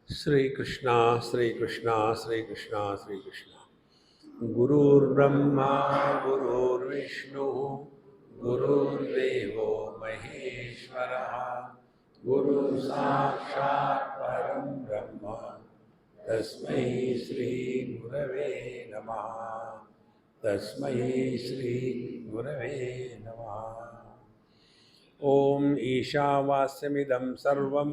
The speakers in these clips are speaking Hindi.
श्री कृष्णा श्री कृष्णा श्री कृष्णा श्री कृष्णा। गुरुर्ब्रह्मा गुरुर्विष्णु गुरुर्देवो महेश्वरः गुरु साक्षात् परं ब्रह्म तस्मै श्री गुरवे नमः। तस्मै श्री गुरवे नमः। ओम ईशावास्यमिदं सर्वं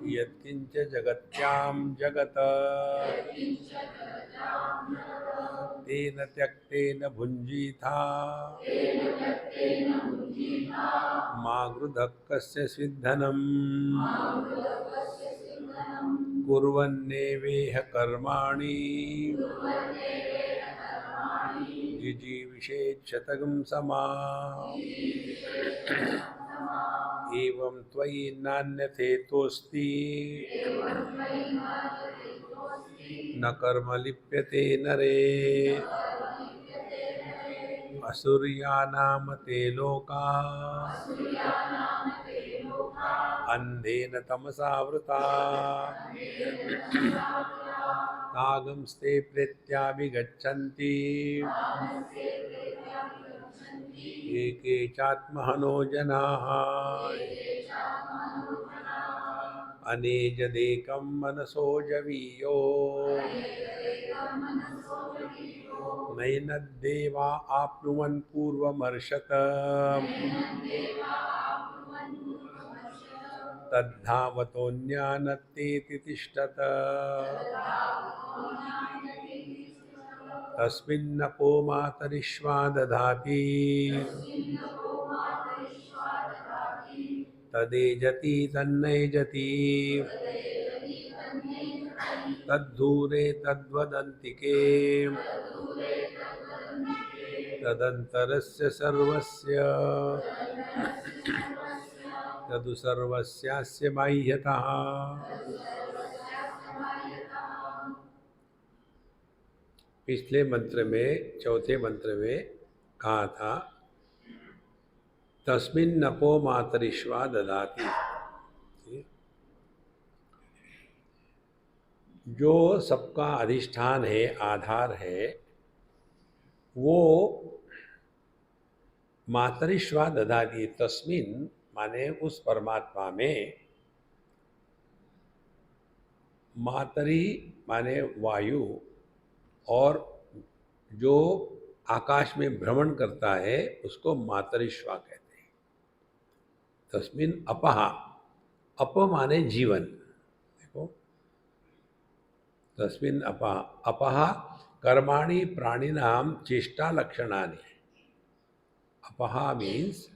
यत्किंच जगत्यां जगत् तेन त्यक्तेन भुञ्जीथा मा गृधः कस्य सिद्धनम् कुर्वन्नेवेह कर्माणि जिजीविषेत् शतकं समा एवं त्वयि नान्यथेतोऽस्ति न कर्म लिप्यते नरे। असुर्यानाम ते लोका अन्धेन तमसावृता तागंस्ते प्रेत्याभिगच्छन्ति ये चात्महनो जनाः अनेजदेकं मनसो जवीयो नैनद्देवा आप्नुवन् पूर्वमर्षत तद्धावतोऽन्यानत्तेति तिष्ठत तस्मिन्नपो मातरिश्वा दधाति तदेजति तन्नेजति तद्धूरे तद्वदन्तिके तदन्तरस्य सर्वस्य तदु सर्वस्यास्य बाह्यतः। पिछले मंत्र में चौथे मंत्र में कहा था तस्मिन् नपो मातरिश्वा दधाति। जो सबका अधिष्ठान है, आधार है, वो मातरिश्वा दधाति। तस्मिन् माने उस परमात्मा में, मातरी माने वायु, और जो आकाश में भ्रमण करता है उसको मातरिश्वा कहते हैं। तस्मिन् अपः, अप माने जीवन। देखो तस्मिन् अपः, अपः कर्माणि प्राणिनां चेष्टा लक्षणानि। अपः मीन्स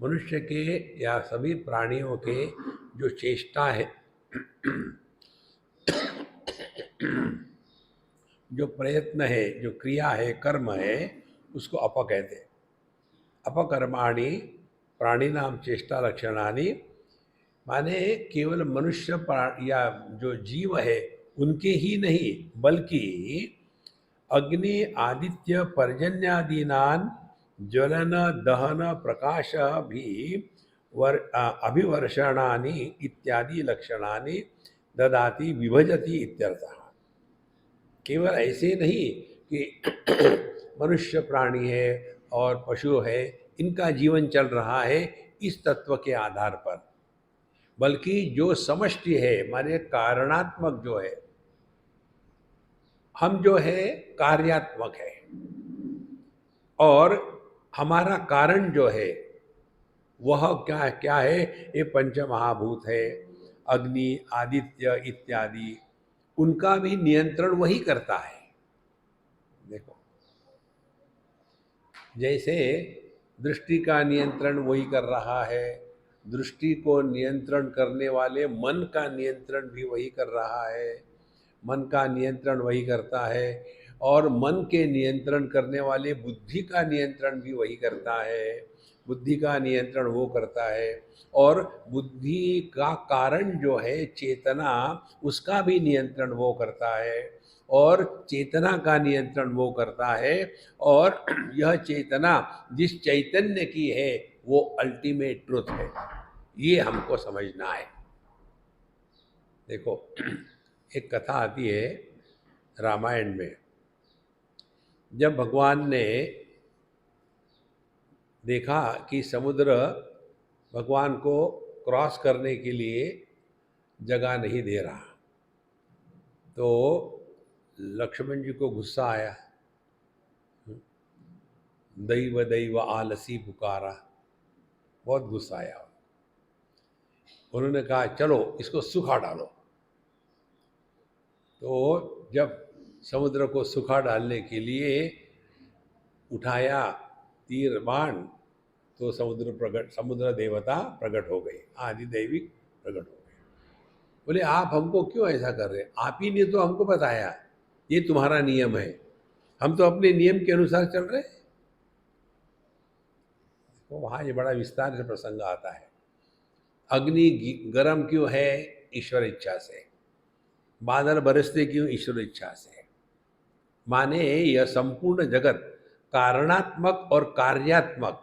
मनुष्य के या सभी प्राणियों के जो चेष्टा है, जो प्रयत्न है, जो क्रिया है, कर्म है, उसको अप कहते हैं। अपकर्माणि प्राणिनाम चेष्टा लक्षणानि माने केवल मनुष्य या जो जीव है उनके ही नहीं बल्कि अग्नि आदित्य पर्जन्यादीनान ज्वलन दहन प्रकाश भी अभिवर्षणानि इत्यादि लक्षणानि ददाति विभजति इत्यर्थः। केवल ऐसे नहीं कि मनुष्य प्राणी है और पशु है, इनका जीवन चल रहा है इस तत्व के आधार पर, बल्कि जो समष्टि है माने कारणात्मक जो है, हम जो है कार्यात्मक है और हमारा कारण जो है वह क्या क्या है, ये पंच महाभूत है, अग्नि आदित्य इत्यादि, उनका भी नियंत्रण वही करता है। देखो, जैसे दृष्टि का नियंत्रण वही कर रहा है, दृष्टि को नियंत्रण करने वाले मन का नियंत्रण भी वही कर रहा है, मन का नियंत्रण वही करता है, और मन के नियंत्रण करने वाले बुद्धि का नियंत्रण भी वही करता है, बुद्धि का नियंत्रण वो करता है, और बुद्धि का कारण जो है चेतना, उसका भी नियंत्रण वो करता है, और चेतना का नियंत्रण वो करता है, और यह चेतना जिस चैतन्य की है वो अल्टीमेट ट्रुथ है, ये हमको समझना है। देखो, एक कथा आती है रामायण में, जब भगवान ने देखा कि समुद्र भगवान को क्रॉस करने के लिए जगह नहीं दे रहा, तो लक्ष्मण जी को गुस्सा आया, दैव दैव आलसी पुकारा, बहुत गुस्सा आया। उन्होंने कहा चलो इसको सुखा डालो। तो जब समुद्र को सुखा डालने के लिए उठाया तीर बाण, तो समुद्र देवता प्रकट हो गए, आदि दैविक प्रकट हो गए। बोले आप हमको क्यों ऐसा कर रहे हैं, आप ही ने तो हमको बताया ये तुम्हारा नियम है, हम तो अपने नियम के अनुसार चल रहे हैं। तो वहाँ ये बड़ा विस्तार से प्रसंग आता है। अग्नि गर्म क्यों है, ईश्वर इच्छा से। बादल बरसते क्यों, ईश्वर इच्छा से। माने यह संपूर्ण जगत कारणात्मक और कार्यात्मक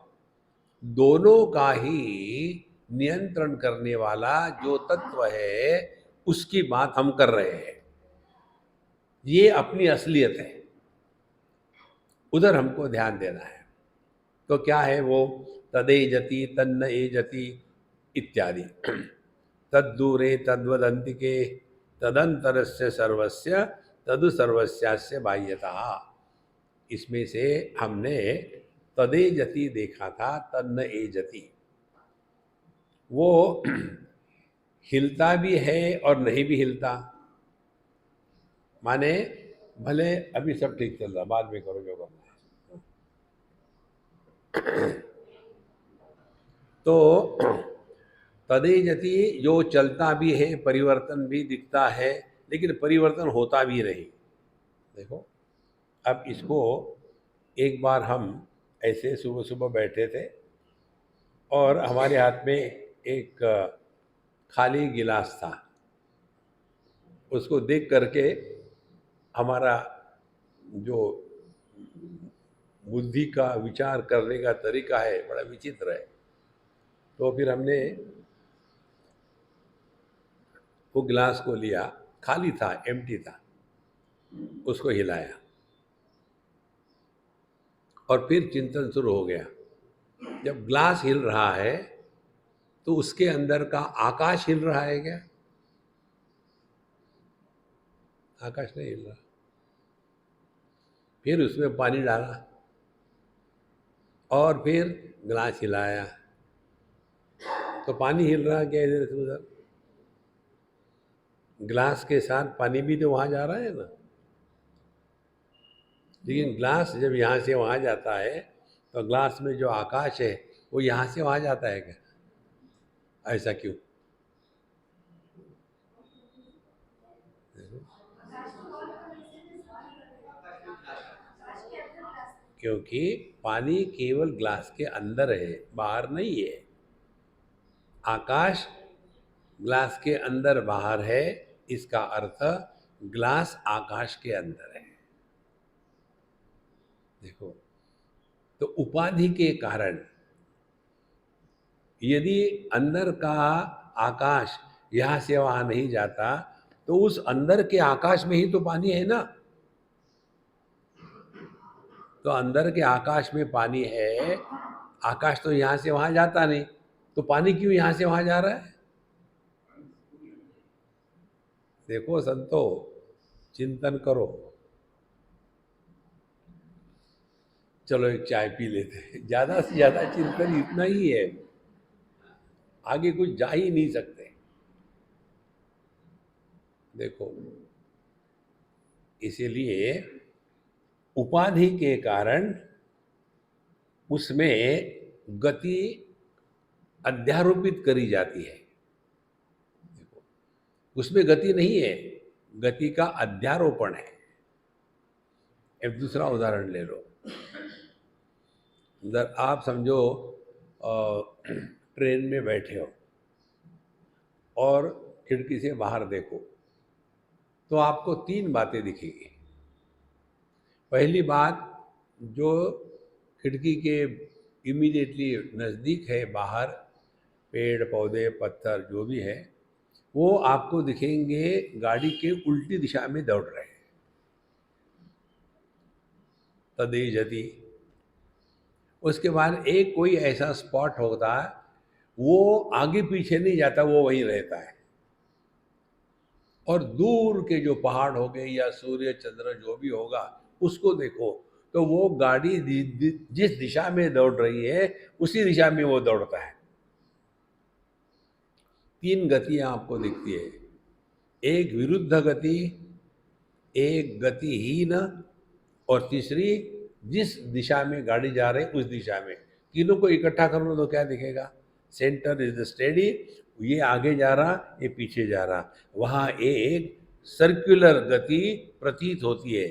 दोनों का ही नियंत्रण करने वाला जो तत्व है, उसकी बात हम कर रहे हैं। ये अपनी असलियत है, उधर हमको ध्यान देना है। तो क्या है वो, तदेजति तन्न एजति इत्यादि, तद्दूरे तद्वदंतिके तदंतरस्य सर्वस्य तदु सर्वस्यास्य बाह्यतः। इसमें से हमने तदेजति देखा था, तन्न एजति, वो हिलता भी है और नहीं भी हिलता। माने भले अभी सब ठीक चल रहा, बाद में करो जो करना है। तो तदेजति, जो चलता भी है, परिवर्तन भी दिखता है, लेकिन परिवर्तन होता भी नहीं। देखो, अब इसको एक बार हम ऐसे सुबह सुबह बैठे थे और हमारे हाथ में एक खाली गिलास था, उसको देख करके हमारा जो बुद्धि का विचार करने का तरीका है बड़ा विचित्र है। तो फिर हमने वो गिलास को लिया, खाली था, एम्प्टी था, उसको हिलाया और फिर चिंतन शुरू हो गया। जब ग्लास हिल रहा है तो उसके अंदर का आकाश हिल रहा है क्या? आकाश नहीं हिल रहा। फिर उसमें पानी डाला और फिर गिलास हिलाया तो पानी हिल रहा क्या इधर से उधर? ग्लास के साथ पानी भी तो वहां जा रहा है ना। लेकिन ग्लास जब यहाँ से वहाँ जाता है तो ग्लास में जो आकाश है वो यहाँ से वहाँ जाता है क्या? ऐसा क्यों? क्योंकि पानी केवल ग्लास के अंदर है, बाहर नहीं है। आकाश ग्लास के अंदर बाहर है, इसका अर्थ ग्लास आकाश के अंदर है। देखो, तो उपाधि के कारण यदि अंदर का आकाश यहाँ से वहाँ नहीं जाता, तो उस अंदर के आकाश में ही तो पानी है ना। तो अंदर के आकाश में पानी है, आकाश तो यहाँ से वहाँ जाता नहीं, तो पानी क्यों यहाँ से वहाँ जा रहा है? देखो संतो, चिंतन करो। चलो एक चाय पी लेते हैं। ज्यादा से ज्यादा चिंतन इतना ही है, आगे कुछ जा ही नहीं सकते। देखो, इसीलिए उपाधि के कारण उसमें गति अध्यारोपित करी जाती है। देखो, उसमें गति नहीं है, गति का अध्यारोपण है। एक दूसरा उदाहरण ले लो। अगर आप समझो ट्रेन में बैठे हो और खिड़की से बाहर देखो, तो आपको तीन बातें दिखेगी। पहली बात, जो खिड़की के इमीडिएटली नज़दीक है, बाहर पेड़ पौधे पत्थर जो भी है, वो आपको दिखेंगे गाड़ी के उल्टी दिशा में दौड़ रहे हैं, तदेजति। उसके बाद एक कोई ऐसा स्पॉट होता है, वो आगे पीछे नहीं जाता, वो वहीं रहता है। और दूर के जो पहाड़ हो गए या सूर्य चंद्र जो भी होगा, उसको देखो, तो वो गाड़ी जिस दिशा में दौड़ रही है उसी दिशा में वो दौड़ता है। तीन गतियां आपको दिखती है, एक विरुद्ध गति, एक गतिहीन, और तीसरी जिस दिशा में गाड़ी जा रही है उस दिशा में। तीनों को इकट्ठा कर लो तो क्या दिखेगा? सेंटर इज स्टेडी, ये आगे जा रहा, ये पीछे जा रहा, वहां एक सर्कुलर गति प्रतीत होती है।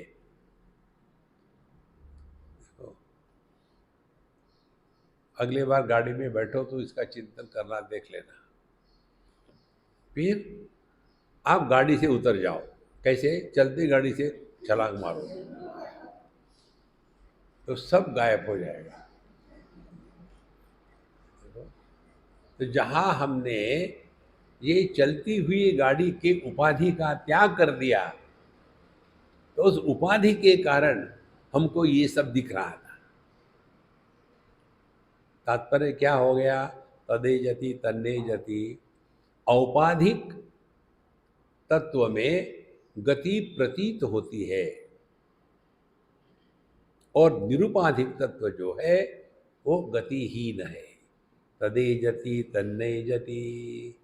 अगली बार गाड़ी में बैठो तो इसका चिंतन करना देख लेना। फिर आप गाड़ी से उतर जाओ। कैसे? चलती गाड़ी से छलांग मारो तो सब गायब हो जाएगा। तो जहां हमने ये चलती हुई गाड़ी के उपाधि का त्याग कर दिया, तो उस उपाधि के कारण हमको ये सब दिख रहा था। तात्पर्य क्या हो गया? तदेजति तन्नेजति, औपाधिक तत्व में गति प्रतीत होती है, और निरुपाधिक तत्व जो है वो गतिहीन है। तदेजति तन्नेजति।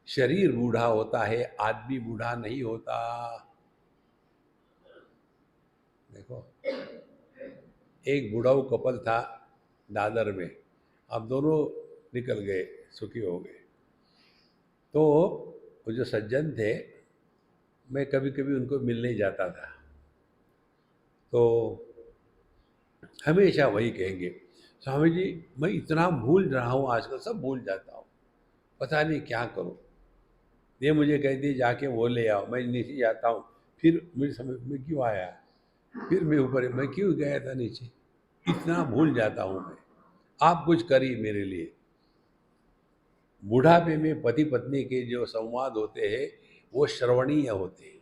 शरीर बूढ़ा होता है, आदमी बूढ़ा नहीं होता। देखो, एक बुढ़ाऊ कपल था दादर में, अब दोनों निकल गए, सुखी हो गए। तो वो जो सज्जन थे, मैं कभी कभी उनको मिलने जाता था, तो हमेशा वही कहेंगे, स्वामी जी मैं इतना भूल रहा हूँ आजकल, सब भूल जाता हूँ, पता नहीं क्या करूँ। ये मुझे कहती जाके वो ले आओ, मैं नीचे जाता हूँ, फिर मुझे समझ में क्यों आया, फिर मैं ऊपर, मैं क्यों गया था नीचे, इतना भूल जाता हूँ मैं, आप कुछ करिए मेरे लिए। बुढ़ापे में पति पत्नी के जो संवाद होते हैं वो श्रवणीय होते हैं।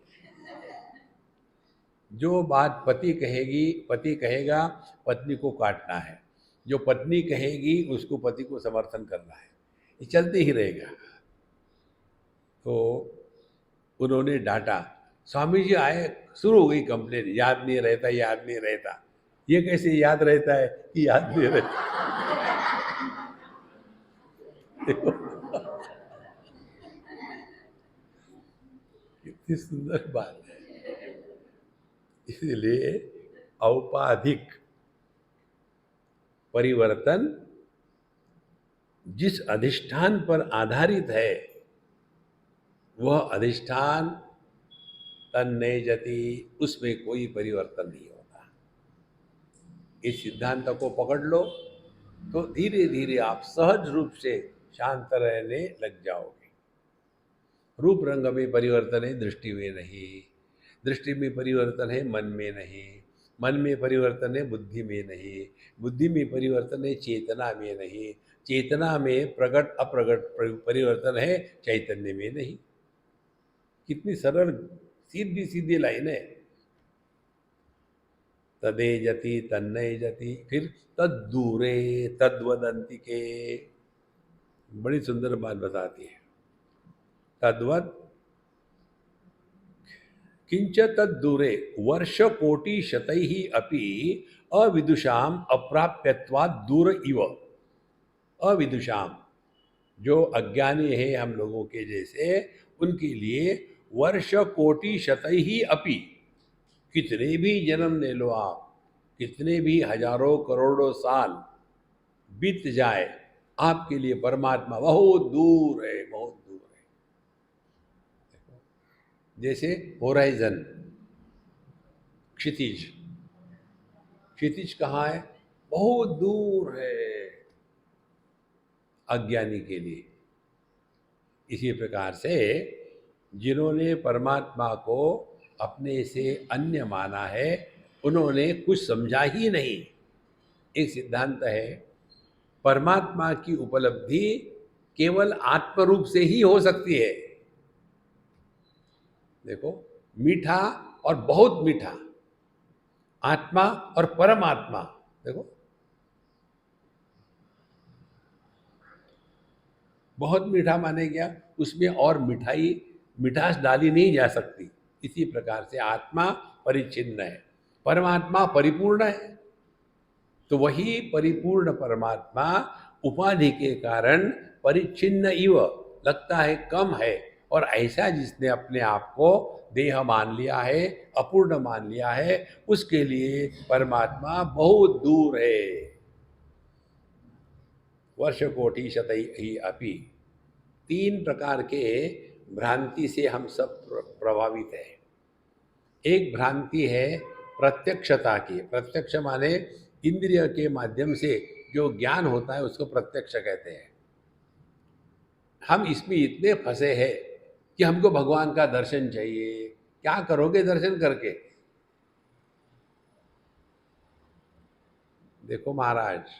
जो बात पति कहेगी, पति कहेगा पत्नी को काटना है, जो पत्नी कहेगी उसको पति को समर्थन करना है, ये चलते ही रहेगा। तो उन्होंने डांटा, स्वामी जी आए, शुरू हो गई कंप्लेन, याद नहीं रहता, याद नहीं रहता। ये कैसे याद रहता है कि याद नहीं रहता? देखो कितनी सुंदर बात है। इसलिए औपाधिक परिवर्तन जिस अधिष्ठान पर आधारित है, वह अधिष्ठान तन्नेजति, उसमें कोई परिवर्तन नहीं होता। इस सिद्धांत को पकड़ लो तो धीरे धीरे आप सहज रूप से शांत रहने लग जाओगे। रूप रंग में परिवर्तन है, दृष्टि में नहीं। दृष्टि में परिवर्तन है, मन में नहीं। मन में परिवर्तन है, बुद्धि में नहीं। बुद्धि में परिवर्तन है, चेतना में नहीं। चेतना में प्रकट अप्रकट परिवर्तन है, चैतन्य में नहीं। कितनी सरल सीधी सीधी लाइन है। तदे जति तन्नय जति, फिर तद्दूरे तद्वदंतिके, बड़ी सुंदर बात बताती है। तद्वद किंच तद्दूरे वर्ष कोटि शतैः अपि अविदुषाम अप्राप्यत्वात् दूर इव। अविदुषाम, जो अज्ञानी है हम लोगों के जैसे, उनके लिए वर्ष कोटि शतैः अपि, कितने भी जन्म ले लो आप, कितने भी हजारों करोड़ों साल बीत जाए, आपके लिए परमात्मा बहुत दूर है, बहुत दूर है। जैसे होराइजन, क्षितिज, क्षितिज कहाँ है? बहुत दूर है अज्ञानी के लिए। इसी प्रकार से जिन्होंने परमात्मा को अपने से अन्य माना है, उन्होंने कुछ समझा ही नहीं। एक सिद्धांत है, परमात्मा की उपलब्धि केवल आत्मरूप से ही हो सकती है। देखो, मीठा और बहुत मीठा, आत्मा और परमात्मा, देखो बहुत मीठा माने क्या, उसमें और मिठाई मिठास डाली नहीं जा सकती। इसी प्रकार से आत्मा परिच्छिन्न है, परमात्मा परिपूर्ण है। तो वही परिपूर्ण परमात्मा उपाधि के कारण परिच्छिन्न इव लगता है, कम है। और ऐसा जिसने अपने आप को देह मान लिया है, अपूर्ण मान लिया है, उसके लिए परमात्मा बहुत दूर है। वर्ष कोटि शतै ही अपि। तीन प्रकार के भ्रांति से हम सब प्रभावित हैं। एक भ्रांति है प्रत्यक्षता की। प्रत्यक्ष माने इंद्रिय के माध्यम से जो ज्ञान होता है उसको प्रत्यक्ष कहते हैं। हम इसमें इतने फंसे हैं कि हमको भगवान का दर्शन चाहिए। क्या करोगे दर्शन करके? देखो महाराज,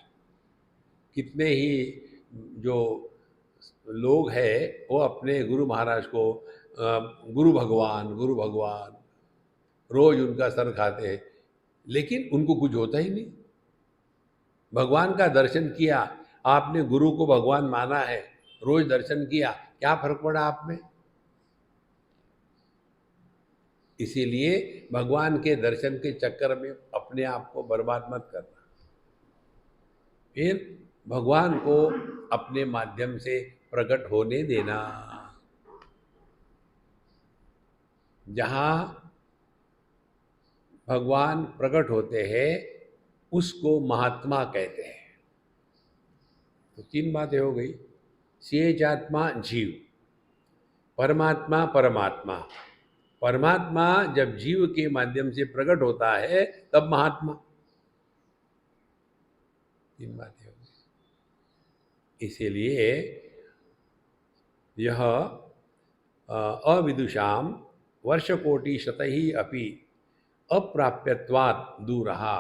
कितने ही जो लोग हैं वो अपने गुरु महाराज को गुरु भगवान गुरु भगवान रोज उनका सर खाते हैं, लेकिन उनको कुछ होता ही नहीं। भगवान का दर्शन किया, आपने गुरु को भगवान माना है, रोज दर्शन किया, क्या फर्क पड़ा आप में? इसीलिए भगवान के दर्शन के चक्कर में अपने आप को बर्बाद मत करना। फिर भगवान को अपने माध्यम से प्रकट होने देना। जहाँ भगवान प्रकट होते हैं उसको महात्मा कहते हैं। तो तीन बातें हो गई, सेजात्मा जीव, परमात्मा परमात्मा। परमात्मा जब जीव के माध्यम से प्रकट होता है तब महात्मा। तीन बातें हो गई। इसीलिए यह अविदुषाम वर्षकोटि शतहि अपि अप्राप्यत्वात् दूरहा,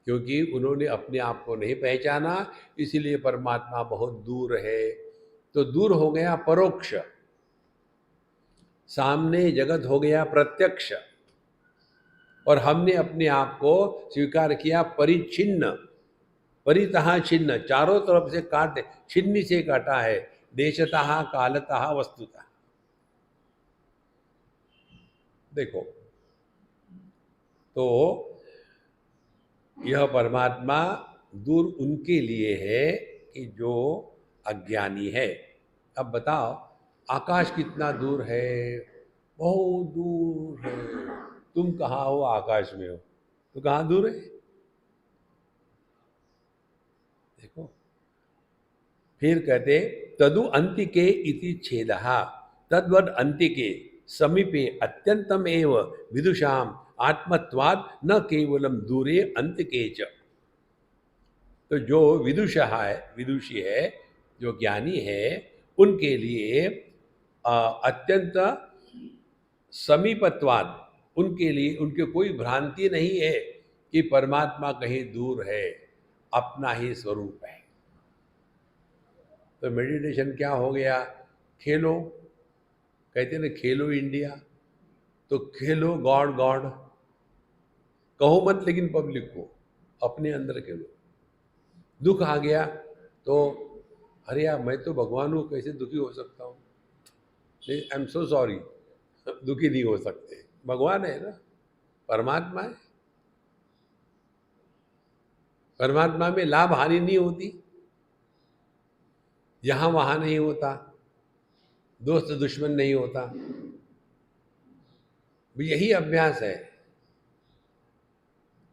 क्योंकि उन्होंने अपने आप को नहीं पहचाना, इसलिए परमात्मा बहुत दूर है। तो दूर हो गया परोक्ष, सामने जगत हो गया प्रत्यक्ष, और हमने अपने आप को स्वीकार किया परिच्छिन्न। परितः छिन्न, चारों तरफ से काट, छिन्नी से काटा है, देशतः कालतः वस्तुतः। देखो, तो यह परमात्मा दूर उनके लिए है कि जो अज्ञानी है। अब बताओ, आकाश कितना दूर है? बहुत दूर है। तुम कहाँ हो? आकाश में हो। तो कहाँ दूर है? देखो, फिर कहते तदु अंतिके इति छेदः तद्वद अंतिके समीपे अत्यंतम एव विदुषाम आत्मत्वाद न केवलम दूरे अंतिके च। तो जो विदुषा है, विदुषी है, जो ज्ञानी है, उनके लिए अत्यंत समीपत्वाद, उनके लिए उनके कोई भ्रांति नहीं है कि परमात्मा कहीं दूर है, अपना ही स्वरूप है। तो मेडिटेशन क्या हो गया? खेलो, कहते हैं ना खेलो इंडिया, तो खेलो गॉड गॉड, कहो मत लेकिन पब्लिक को, अपने अंदर खेलो। दुख आ गया तो अरे यार मैं तो भगवान हूँ, कैसे दुखी हो सकता हूँ? आई एम सो सॉरी, दुखी नहीं हो सकते, भगवान है ना, परमात्मा है, परमात्मा में लाभ हानि नहीं होती, यहाँ वहाँ नहीं होता, दोस्त दुश्मन नहीं होता। यही अभ्यास है।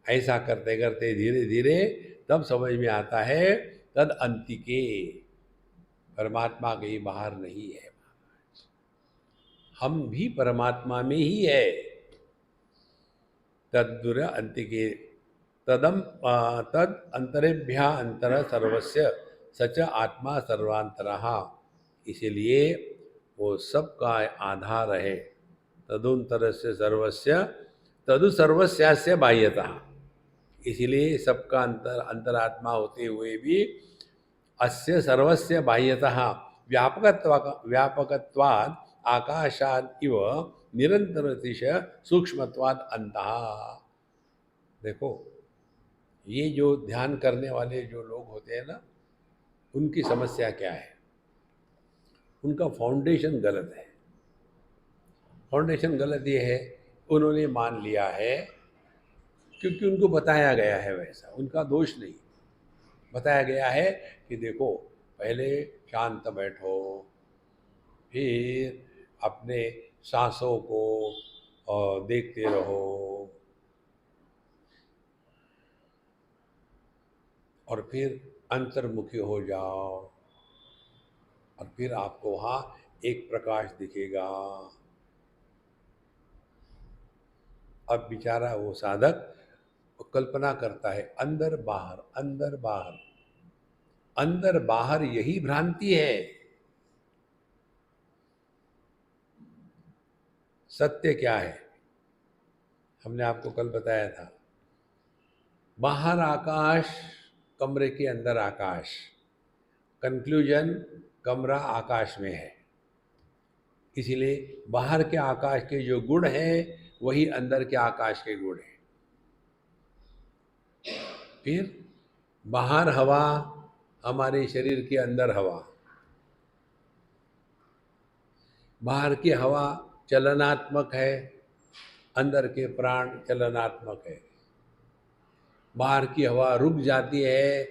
ऐसा करते करते धीरे धीरे तब समझ में आता है तद अंतिके, परमात्मा कहीं बाहर नहीं है, हम भी परमात्मा में ही है। तद्दुर अंतिके तदम तद अंतरेभ्य अंतर सर्वस्य सच आत्मा सर्वांतरः, इसीलिए वो सबका आधार है। तदुंतर से सर्वस्य तदु सर्वस्यास्य बाह्यतः, इसीलिए सबका अंतरात्मा होते हुए भी अस्य सर्वस्य बाह्यतः व्यापकत्वाद आकाशाद इव निरंतरतिश सूक्ष्मत्वाद अंतः। देखो, ये जो ध्यान करने वाले जो लोग होते हैं ना, उनकी समस्या क्या है? उनका फाउंडेशन गलत है। फाउंडेशन गलत ये है, उन्होंने मान लिया है क्योंकि उनको बताया गया है वैसा, उनका दोष नहीं। बताया गया है कि देखो पहले शांत बैठो, फिर अपने सांसों को देखते रहो, और फिर अंतर्मुखी हो जाओ, और फिर आपको वहाँ एक प्रकाश दिखेगा। अब बेचारा वो साधक वो कल्पना करता है अंदर बाहर, अंदर बाहर, अंदर बाहर, यही भ्रांति है। सत्य क्या है? हमने आपको कल बताया था, बाहर आकाश, कमरे के अंदर आकाश, कंक्लूजन कमरा आकाश में है। इसीलिए बाहर के आकाश के जो गुण हैं वही अंदर के आकाश के गुण हैं। फिर बाहर हवा, हमारे शरीर के अंदर हवा, बाहर की हवा चलनात्मक है, अंदर के प्राण चलनात्मक है। बाहर की हवा रुक जाती है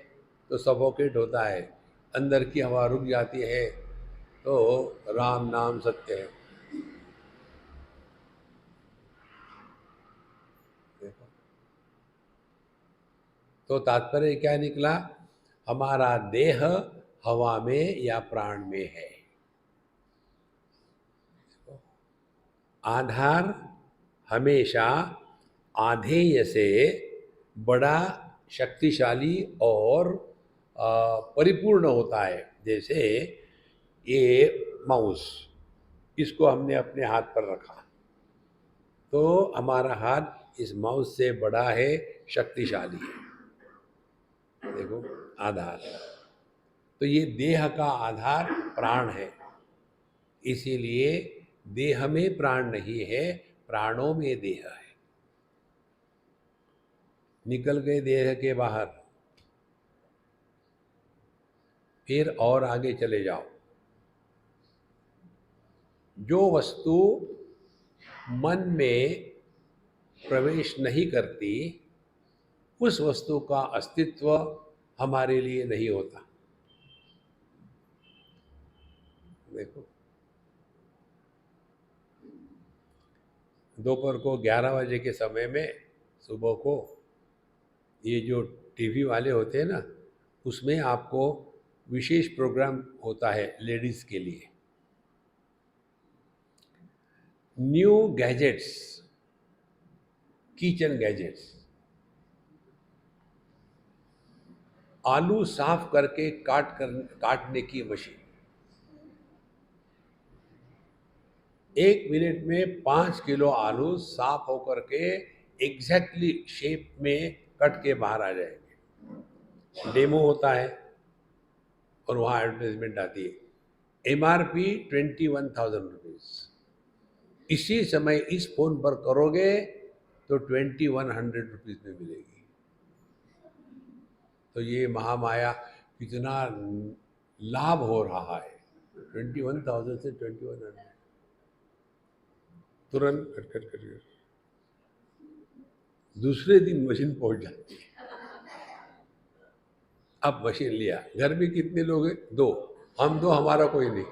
तो सफोकेट होता है, अंदर की हवा रुक जाती है तो राम नाम सत्य है। देखो, तो तात्पर्य क्या निकला? हमारा देह हवा में या प्राण में है। आधार हमेशा आधेय से बड़ा, शक्तिशाली और परिपूर्ण होता है। जैसे ये माउस, इसको हमने अपने हाथ पर रखा तो हमारा हाथ इस माउस से बड़ा है, शक्तिशाली है। देखो, आधार। तो ये देह का आधार प्राण है, इसीलिए देह में प्राण नहीं है, प्राणों में देह है। निकल गए देह के बाहर, फिर और आगे चले जाओ। जो वस्तु मन में प्रवेश नहीं करती, उस वस्तु का अस्तित्व हमारे लिए नहीं होता। देखो, दोपहर को 11 बजे के समय में, सुबह को, ये जो टीवी वाले होते हैं ना, उसमें आपको विशेष प्रोग्राम होता है लेडीज के लिए, न्यू गैजेट्स, किचन गैजेट्स, आलू साफ करके काटने की मशीन, 1 मिनट में 5 किलो आलू साफ होकर के एग्जैक्टली शेप में कट के बाहर आ जाएंगे। डेमो होता है और वहाँ एडवर्टाइजमेंट आती है, MRP 21,000 रुपीज़। इसी समय इस फोन पर करोगे तो 2100 रुपीज़ में मिलेगी। तो ये महामाया कितना लाभ हो रहा है। 21,000 से 2100 तुरंत कट कर दूसरे दिन मशीन पहुंच जाती है। अब मशीन लिया, घर में कितने लोग हैं? 2, हम 2, हमारा कोई नहीं।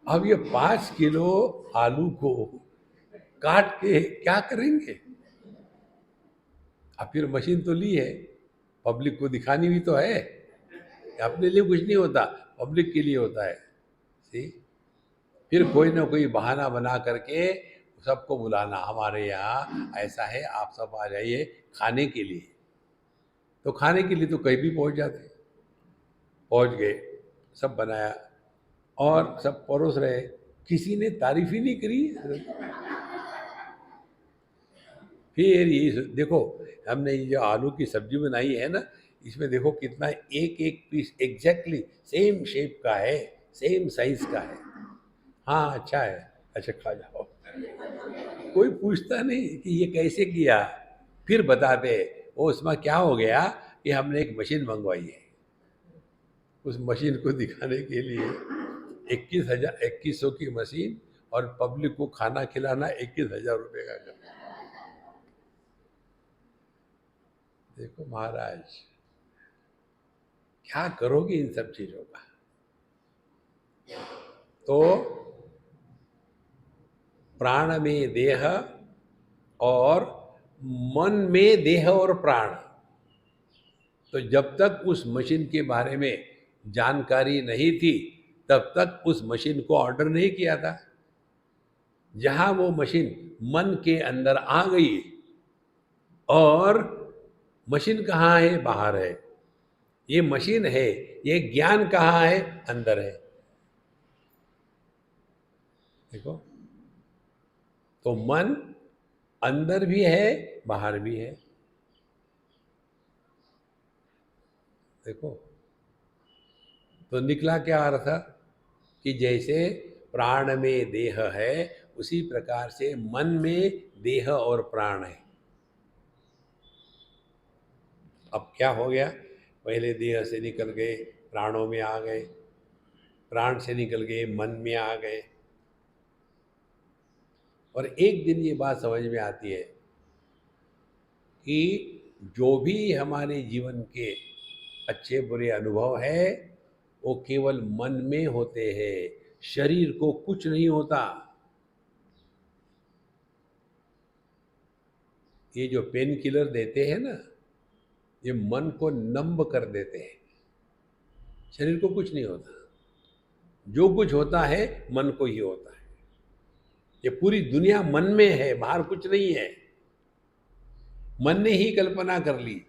अब ये 5 किलो आलू को काट के क्या करेंगे? अब फिर मशीन तो ली है, पब्लिक को दिखानी भी तो है। अपने लिए कुछ नहीं होता, पब्लिक के लिए होता है। सी, फिर कोई ना कोई बहाना बना करके सबको बुलाना, हमारे यहाँ ऐसा है, आप सब आ जाइए खाने के लिए। तो खाने के लिए तो कहीं भी पहुंच जाते। पहुंच गए, सब बनाया और सब परोस रहे, किसी ने तारीफ ही नहीं करी। फिर ये देखो, हमने ये जो आलू की सब्जी बनाई है ना, इसमें देखो कितना एक एक पीस एग्जैक्टली सेम शेप का है, सेम साइज का है। हाँ अच्छा है, अच्छा खा जाओ। कोई पूछता नहीं कि ये कैसे किया। फिर बताते वो उसमें क्या हो गया कि हमने एक मशीन मंगवाई है। उस मशीन को दिखाने के लिए 21,000 की मशीन और पब्लिक को खाना खिलाना 21,000 रुपये का करना। देखो महाराज, क्या करोगे इन सब चीजों का? तो प्राण में देह और मन में देह और प्राण। तो जब तक उस मशीन के बारे में जानकारी नहीं थी, तब तक उस मशीन को ऑर्डर नहीं किया था। जहां वो मशीन मन के अंदर आ गई, और मशीन कहाँ है? बाहर है। ये मशीन है, ये ज्ञान कहाँ है? अंदर है। देखो, तो मन अंदर भी है, बाहर भी है। देखो, तो निकला क्या अर्थ? कि जैसे प्राण में देह है, उसी प्रकार से मन में देह और प्राण है। अब क्या हो गया? पहले देह से निकल गए, प्राणों में आ गए, प्राण से निकल गए, मन में आ गए। और एक दिन ये बात समझ में आती है कि जो भी हमारे जीवन के अच्छे बुरे अनुभव है, वो केवल मन में होते हैं, शरीर को कुछ नहीं होता। ये जो पेन किलर देते हैं ना, ये मन को नंब कर देते हैं, शरीर को कुछ नहीं होता। जो कुछ होता है मन को ही होता है। ये पूरी दुनिया मन में है, बाहर कुछ नहीं है। मन ने ही कल्पना कर ली,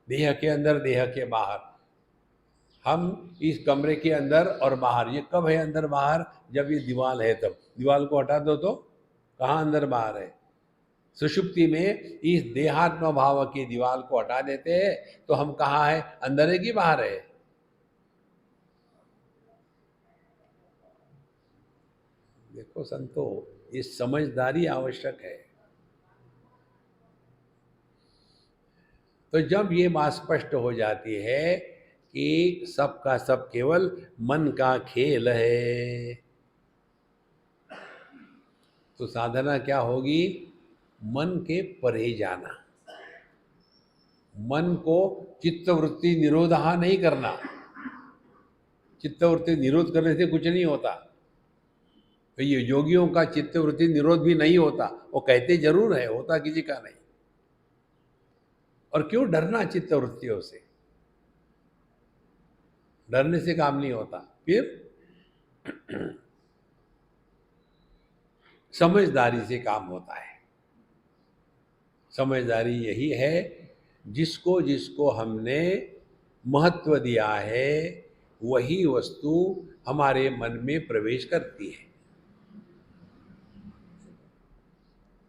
देह के अंदर, देह के बाहर। हम इस कमरे के अंदर और बाहर, ये कब है अंदर बाहर? जब ये दीवार है तब। दीवार को हटा दो तो कहाँ अंदर बाहर है? सुषुप्ति में इस देहात्म भाव की दीवार को हटा देते हैं तो हम कहाँ है? अंदर है कि बाहर है? देखो संतो, ये समझदारी आवश्यक है। तो जब ये बात स्पष्ट हो जाती है कि सब का सब केवल मन का खेल है, तो साधना क्या होगी? मन के परे जाना। मन को चित्तवृत्ति निरोधा नहीं करना। चित्तवृत्ति निरोध करने से कुछ नहीं होता। तो ये योगियों का चित्तवृत्ति निरोध भी नहीं होता। वो कहते जरूर है, होता किसी का नहीं। और क्यों डरना चित्तवृत्तियों से? डरने से काम नहीं होता। फिर समझदारी से काम होता है। समझदारी यही है, जिसको जिसको हमने महत्व दिया है, वही वस्तु हमारे मन में प्रवेश करती है।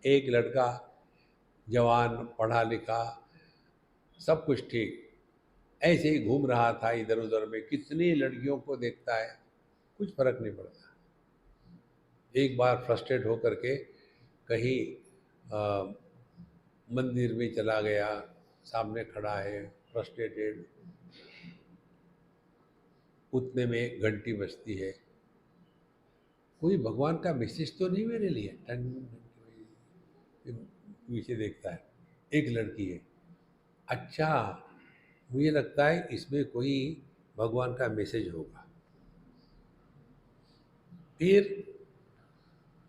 एक लड़का जवान, पढ़ा लिखा, सब कुछ ठीक, ऐसे ही घूम रहा था इधर उधर में, कितनी लड़कियों को देखता है, कुछ फर्क नहीं पड़ता। एक बार फ्रस्ट्रेट होकर के कहीं मंदिर में चला गया, सामने खड़ा है फ्रस्ट्रेटेड, उतने में घंटी बजती है। कोई भगवान का मैसेज तो नहीं मेरे लिए? टन, पीछे देखता है, एक लड़की है। अच्छा, मुझे लगता है इसमें कोई भगवान का मैसेज होगा। फिर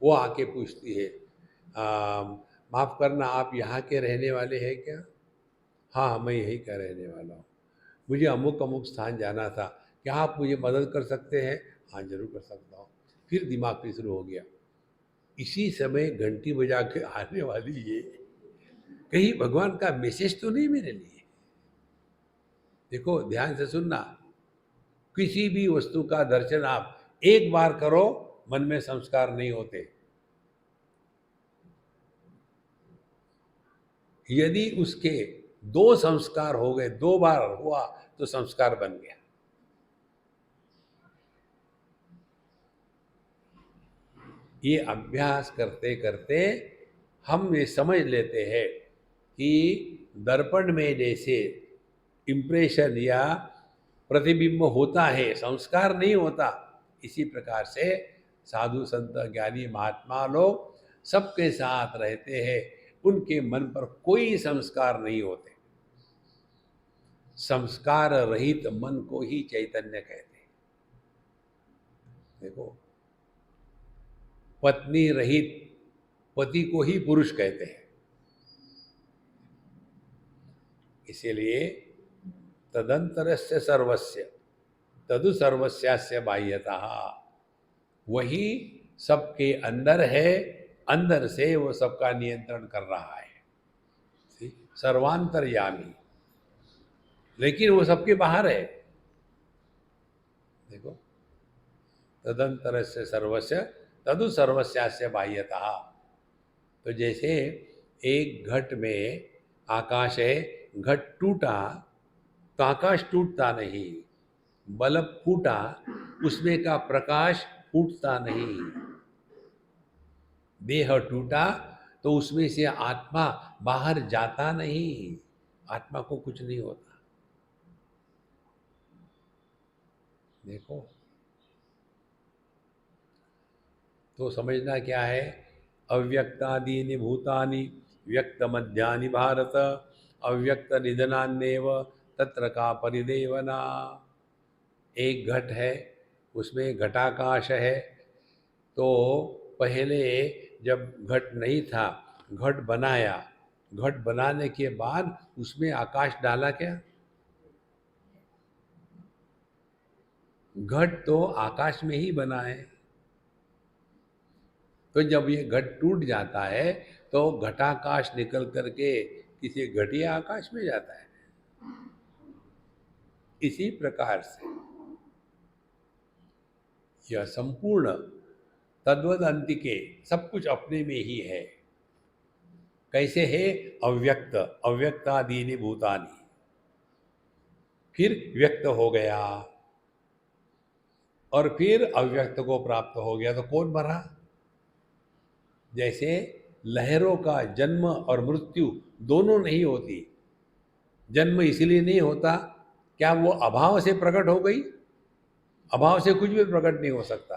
वो आके पूछती है, माफ़ करना, आप यहाँ के रहने वाले हैं क्या? हाँ, मैं यहीं का रहने वाला हूँ, मुझे अमुक अमुक स्थान जाना था, क्या आप मुझे मदद कर सकते हैं? हाँ, जरूर कर सकता हूँ। फिर दिमाग पे शुरू हो गया, इसी समय घंटी बजा के आने वाली ये कहीं भगवान का मैसेज तो नहीं मेरे लिए? देखो, ध्यान से सुनना, किसी भी वस्तु का दर्शन आप एक बार करो, मन में संस्कार नहीं होते। यदि उसके दो संस्कार हो गए, दो बार हुआ, तो संस्कार बन गया। ये अभ्यास करते करते हम ये समझ लेते हैं कि दर्पण में जैसे इम्प्रेशन या प्रतिबिंब होता है, संस्कार नहीं होता, इसी प्रकार से साधु संत ज्ञानी महात्मा लोग सबके साथ रहते हैं, उनके मन पर कोई संस्कार नहीं होते। संस्कार रहित मन को ही चैतन्य कहते हैं। देखो, पत्नी रहित पति को ही पुरुष कहते हैं। इसीलिए तदंतरस्य सर्वस्य तदु सर्वस्यास्य बाह्यतः, वही सबके अंदर है, अंदर से वो सबका नियंत्रण कर रहा है, सर्वांतर्यामी, लेकिन वो सबके बाहर है। देखो, तदंतरस्य सर्वस्य तदु सर्वस्यास्य बाह्यतः। तो जैसे एक घट में आकाश है, घट टूटा तो आकाश टूटता नहीं, बल्ब फूटा, उसमें का प्रकाश फूटता नहीं। देह टूटा तो उसमें से आत्मा बाहर जाता नहीं, आत्मा को कुछ नहीं होता। देखो, तो समझना क्या है, अव्यक्तादीनि भूतानि व्यक्त मध्यानि भारत, अव्यक्त निधनान्येव तत्र का परिदेवना। एक घट है, उसमें घटाकाश है, तो पहले जब घट नहीं था, घट बनाया, घट बनाने के बाद उसमें आकाश डाला क्या? घट तो आकाश में ही बना है। तो जब ये घट टूट जाता है तो घटाकाश निकल करके किसी घटिया आकाश में जाता है। इसी प्रकार से यह संपूर्ण तद्वद अंतिके सब कुछ अपने में ही है। कैसे है? अव्यक्त, अव्यक्तादीनि भूतानि, फिर व्यक्त हो गया और फिर अव्यक्त को प्राप्त हो गया, तो कौन भरा? जैसे लहरों का जन्म और मृत्यु दोनों नहीं होती। जन्म इसलिए नहीं होता, क्या वो अभाव से प्रकट हो गई? अभाव से कुछ भी प्रकट नहीं हो सकता।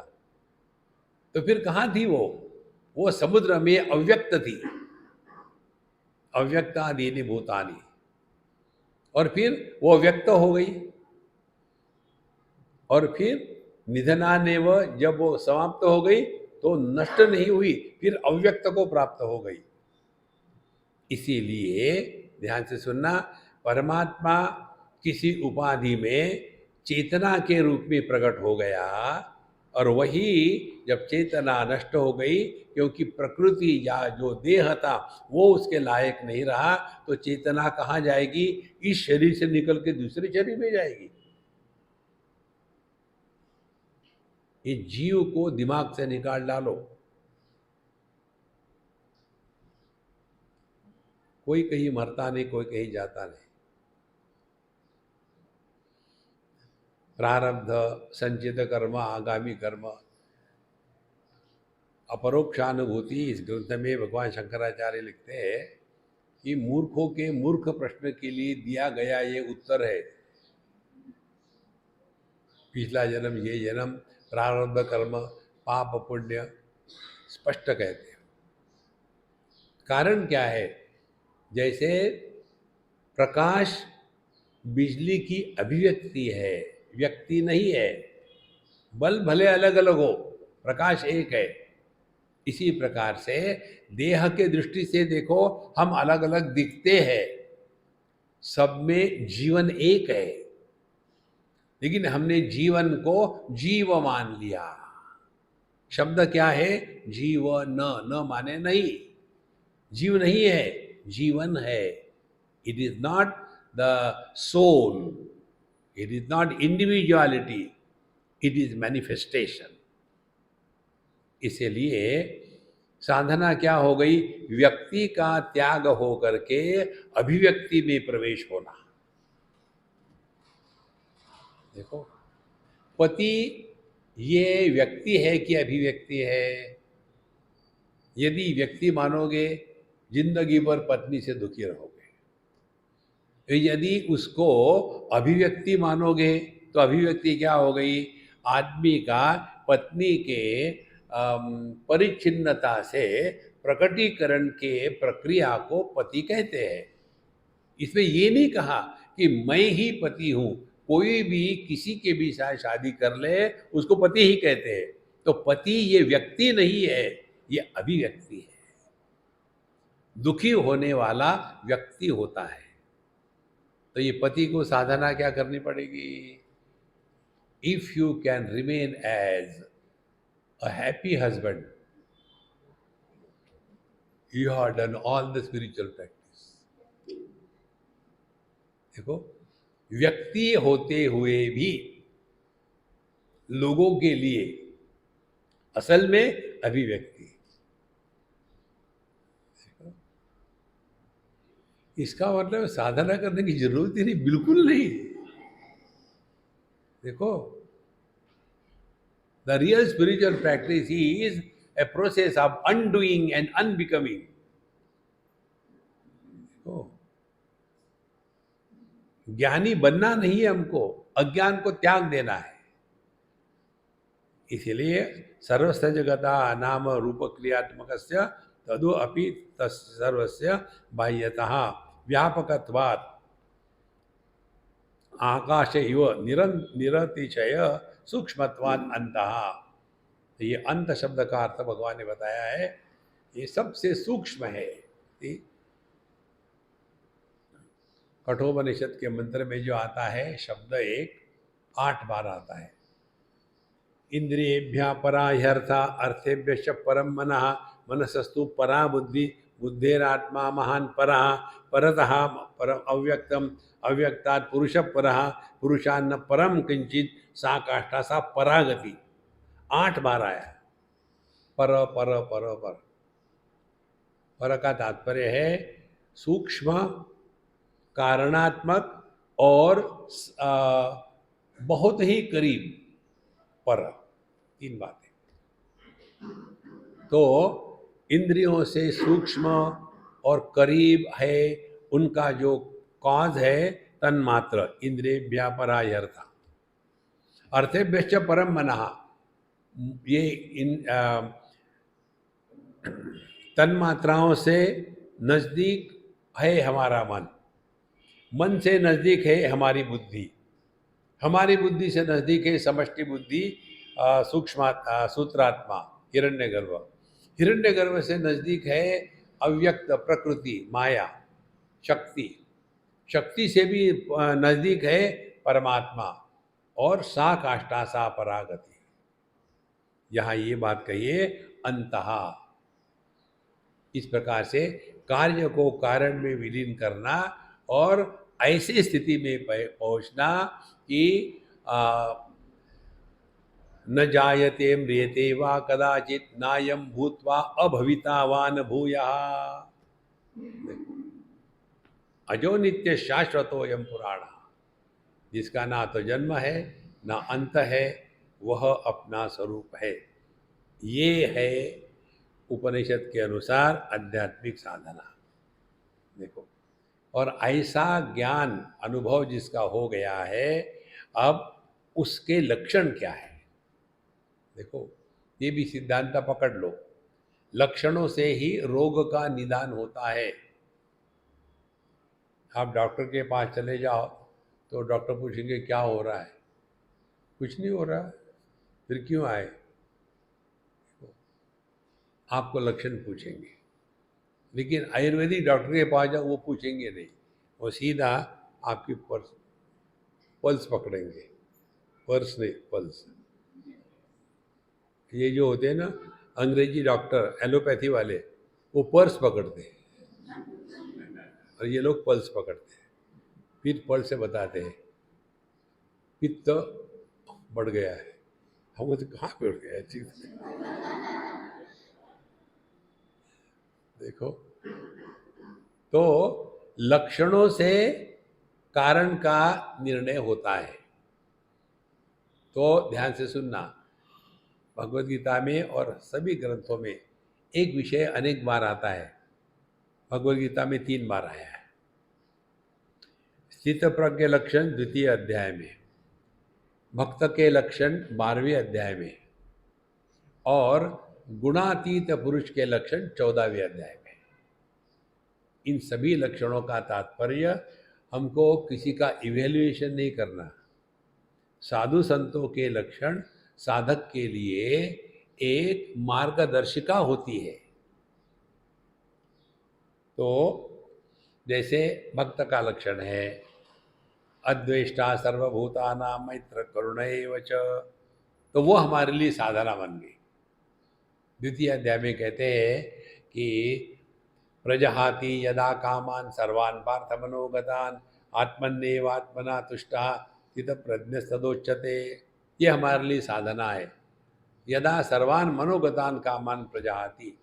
तो फिर कहाँ थी वो समुद्र में अव्यक्त थी, अव्यक्तादीनि भूतानि, और फिर वो व्यक्त हो गई, और फिर निधनानेव, जब वो समाप्त हो गई तो नष्ट नहीं हुई, फिर अव्यक्त को प्राप्त हो गई। इसीलिए ध्यान से सुनना, परमात्मा किसी उपाधि में चेतना के रूप में प्रकट हो गया, और वही जब चेतना नष्ट हो गई, क्योंकि प्रकृति या जो देह था वो उसके लायक नहीं रहा, तो चेतना कहाँ जाएगी? इस शरीर से निकल के दूसरे शरीर में जाएगी। इस जीव को दिमाग से निकाल डालो। कोई कहीं मरता नहीं, कोई कहीं जाता नहीं। प्रारब्ध, संचित कर्म, आगामी कर्म, अपरोक्षानुभूति। इस ग्रंथ में भगवान शंकराचार्य लिखते हैं कि मूर्खों के मूर्ख प्रश्न के लिए दिया गया ये उत्तर है। पिछला जन्म, ये जन्म, प्रारब्ध कर्म, पाप पुण्य, स्पष्ट कहते हैं। कारण क्या है? जैसे प्रकाश बिजली की अभिव्यक्ति है, व्यक्ति नहीं है। बल्ब भले अलग अलग हो, प्रकाश एक है। इसी प्रकार से देह के दृष्टि से देखो, हम अलग अलग दिखते हैं, सब में जीवन एक है, लेकिन हमने जीवन को जीव मान लिया। शब्द क्या है? जीवन। न माने नहीं, जीव नहीं है, जीवन है। It is not the soul, it is not individuality, it is manifestation. इसलिए साधना क्या हो गई? व्यक्ति का त्याग हो करके अभिव्यक्ति में प्रवेश होना। देखो, पति ये व्यक्ति है कि अभिव्यक्ति है? यदि व्यक्ति मानोगे, जिंदगी भर पत्नी से दुखी रहोगे। यदि उसको अभिव्यक्ति मानोगे तो अभिव्यक्ति क्या हो गई? आदमी का पत्नी के परिच्छिन्नता से प्रकटीकरण के प्रक्रिया को पति कहते हैं। इसमें ये नहीं कहा कि मैं ही पति हूं, कोई भी किसी के भी साथ शादी कर ले उसको पति ही कहते हैं। तो पति ये व्यक्ति नहीं है, ये अभिव्यक्ति है। दुखी होने वाला व्यक्ति होता है। तो ये पति को साधना क्या करनी पड़ेगी? If you can remain as a happy husband, you have done all the spiritual practice. देखो, व्यक्ति होते हुए भी लोगों के लिए असल में अभिव्यक्ति। इसका मतलब साधना करने की जरूरत ही नहीं, बिल्कुल नहीं। देखो, the real spiritual practice is a process of undoing and unbecoming. ज्ञानी बनना नहीं है हमको, अज्ञान को त्याग देना है। इसलिए सर्वस्य जगता नाम रूप क्रियात्मकस्य तदो अपि सर्वस्य बाह्यतः व्यापकत्वात् आकाश इव निरतिशय सूक्ष्मत्वात् अंतः। ये अंत शब्द का अर्थ भगवान ने बताया है, ये सबसे सूक्ष्म है। कठोपनिषद के मंत्र में जो आता है शब्द 8 बार आता है। इंद्रियेभ्यः परा ह्यर्था अर्थेभ्यश्च परम मनः मनसस्तु परा बुद्धि बुद्धेरात्मा महान परः परतः परम अव्यक्तम अव्यक्तात् पुरुष परः पुरुषान्न परम किंचित सा काष्ठा सा परागति। 8 बार आया। पर पर पर पर पर का तात्पर्य है सूक्ष्म, कारणात्मक और बहुत ही करीब। पर 3 बातें। तो इंद्रियों से सूक्ष्म और करीब है उनका जो कॉज है तन्मात्र, इंद्रियेभ्यः परा ह्यर्था अर्थेभ्यश्च परम मनः। ये इन तन्मात्राओं से नजदीक है हमारा मन, मन से नजदीक है हमारी बुद्धि, हमारी बुद्धि से नजदीक है समष्टि बुद्धि सूक्ष्म सूत्रात्मा हिरण्यगर्भ, हिरण्यगर्भ से नजदीक है अव्यक्त प्रकृति माया शक्ति, शक्ति से भी नजदीक है परमात्मा, और सा काष्ठा सा परागति। यहाँ ये बात कहिए अंतः। इस प्रकार से कार्य को कारण में विलीन करना और ऐसी स्थिति में पहुंचना कि न जायते म्रियते वा कदाचित नायम भूत्वा अभवितावान भूयः। देखो, अजो नित्य शाश्वतोयम पुराण, जिसका ना तो जन्म है ना अंत है, वह अपना स्वरूप है। ये है उपनिषद के अनुसार आध्यात्मिक साधना। देखो, और ऐसा ज्ञान अनुभव जिसका हो गया है, अब उसके लक्षण क्या है? देखो, ये भी सिद्धांत पकड़ लो, लक्षणों से ही रोग का निदान होता है। आप डॉक्टर के पास चले जाओ तो डॉक्टर पूछेंगे क्या हो रहा है, कुछ नहीं हो रहा, फिर क्यों आए? आपको लक्षण पूछेंगे। लेकिन आयुर्वेदिक डॉक्टर के पास जाओ, वो पूछेंगे नहीं, वो सीधा आपकी पल्स पकड़ेंगे। पर्स नहीं, पल्स। ये जो होते हैं ना अंग्रेजी डॉक्टर, एलोपैथी वाले, वो पर्स पकड़ते हैं और ये लोग पल्स पकड़ते हैं। फिर पल्स से बताते हैं पित्त तो बढ़ गया है। हम तो कहाँ बढ़ गया है चीज? देखो, तो लक्षणों से कारण का निर्णय होता है। तो ध्यान से सुनना, भगवद गीता में और सभी ग्रंथों में एक विषय अनेक बार आता है। भगवद गीता में 3 बार आया है। स्थित प्रज्ञ लक्षण 2वें अध्याय में, भक्त के लक्षण 12वें अध्याय में, और गुणातीत पुरुष के लक्षण 14वें अध्याय में। इन सभी लक्षणों का तात्पर्य हमको किसी का इवेल्युएशन नहीं करना। साधु संतों के लक्षण साधक के लिए एक मार्गदर्शिका होती है। तो जैसे भक्त का लक्षण है अद्वेष्टा सर्वभूतानां मैत्र करुणैव च, तो वो हमारे लिए साधना बन गई। 2वें अध्याय में कहते हैं कि प्रजहाति यदा कामान सर्वान् पार्थ मनोगतान आत्मन्येवात्मना तुष्टः स्थित प्रज्ञ सदोच्यते। ये हमारे लिए साधना है। यदा सर्वान् मनोगतान कामान प्रजहाति,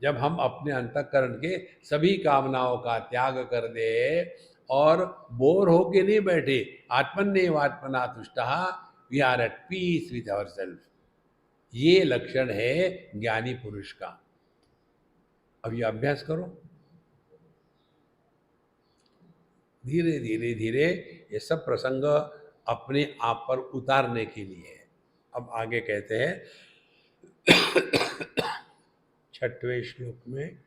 जब हम अपने अंतःकरण के सभी कामनाओं का त्याग कर दे और बोर होके नहीं बैठे, आत्मन्येवात्मना तुष्टः, we are at peace with our self, ये लक्षण है ज्ञानी पुरुष का। अब ये अभ्यास करो, धीरे धीरे धीरे ये सब प्रसंग अपने आप पर उतारने के लिए है। अब आगे कहते हैं 6वें श्लोक में,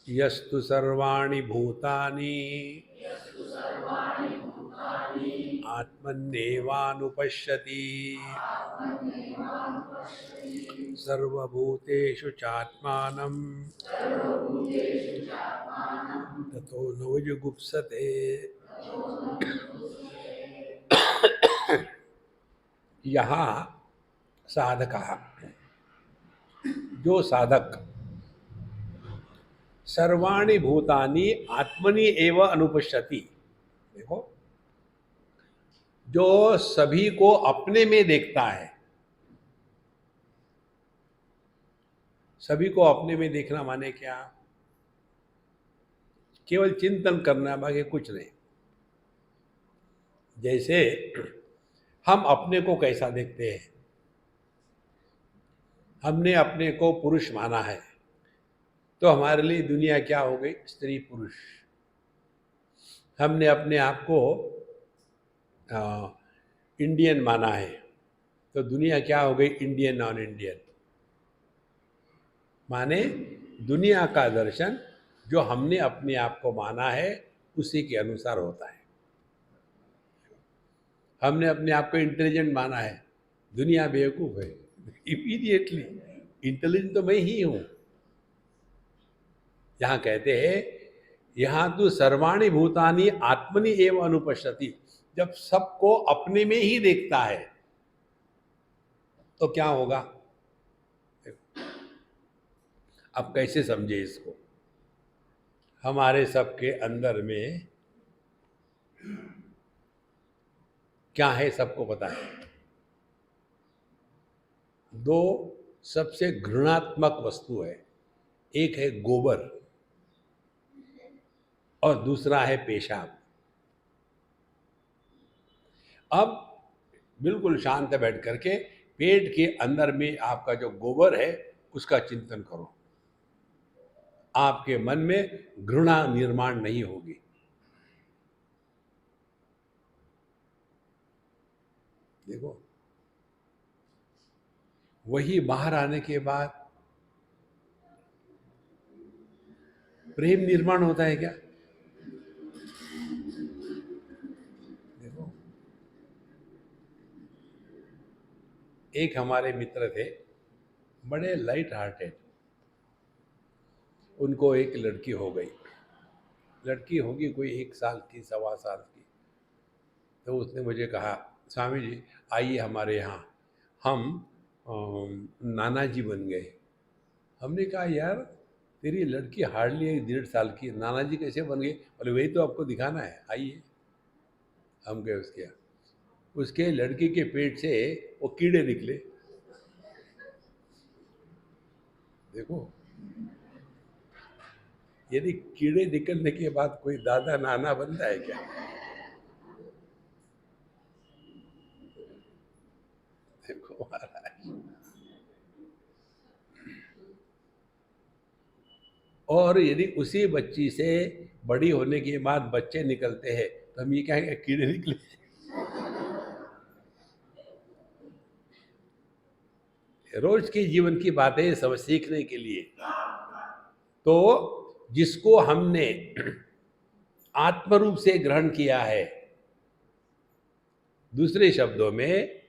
यस्तु सर्वाणि भूतानि आत्मन्येवानुपश्यति सर्वभूतेषु चात्मानं ततो न युजुगुप्सते। यहाँ साधक, जो साधक सर्वाणि भूतानि आत्मनि एव अनुपश्यति, देखो, जो सभी को अपने में देखता है। सभी को अपने में देखना माने क्या? केवल चिंतन करना, बाकी कुछ नहीं। जैसे हम अपने को कैसा देखते हैं? हमने अपने को पुरुष माना है, तो हमारे लिए दुनिया क्या हो गई? स्त्री पुरुष। हमने अपने आप को इंडियन माना है, तो दुनिया क्या हो गई? Indian non Indian. माने दुनिया का दर्शन जो हमने अपने आप को माना है उसी के अनुसार होता है। हमने अपने आप को इंटेलिजेंट माना है, दुनिया बेवकूफ है, इमीडिएटली इंटेलिजेंट तो मैं ही हूं। यहाँ कहते हैं, यहाँ तो सर्वाणि भूतानि आत्मनि एव अनुपश्यति, जब सबको अपने में ही देखता है तो क्या होगा? अब कैसे समझे इसको? हमारे सबके अंदर में क्या है सबको पता है। दो सबसे घृणात्मक वस्तु है, एक है गोबर और दूसरा है पेशाब। अब बिल्कुल शांत बैठ करके पेट के अंदर में आपका जो गोबर है उसका चिंतन करो, आपके मन में घृणा निर्माण नहीं होगी। देखो, वही बाहर आने के बाद प्रेम निर्माण होता है क्या? देखो, एक हमारे मित्र थे, बड़े लाइट हार्टेड। उनको एक लड़की हो गई, लड़की होगी कोई 1 साल की, 1.25 साल की। तो उसने मुझे कहा, स्वामी जी आइए हमारे यहाँ, हम नाना जी बन गए। हमने कहा, यार तेरी लड़की हार्डली 1.5 साल की, नाना जी कैसे बन गए? बोले वही तो आपको दिखाना है, आइए। हम गए उसके यहाँ, उसके लड़की के पेट से वो कीड़े निकले। देखो, यदि कीड़े निकलने के बाद कोई दादा नाना बनता है क्या? देखो महाराज, और यदि उसी बच्ची से बड़ी होने के बाद बच्चे निकलते हैं तो हम ये कहेंगे कीड़े निकले। रोज के जीवन की बातें सब सीखने के लिए। तो जिसको हमने आत्मरूप से ग्रहण किया है, दूसरे शब्दों में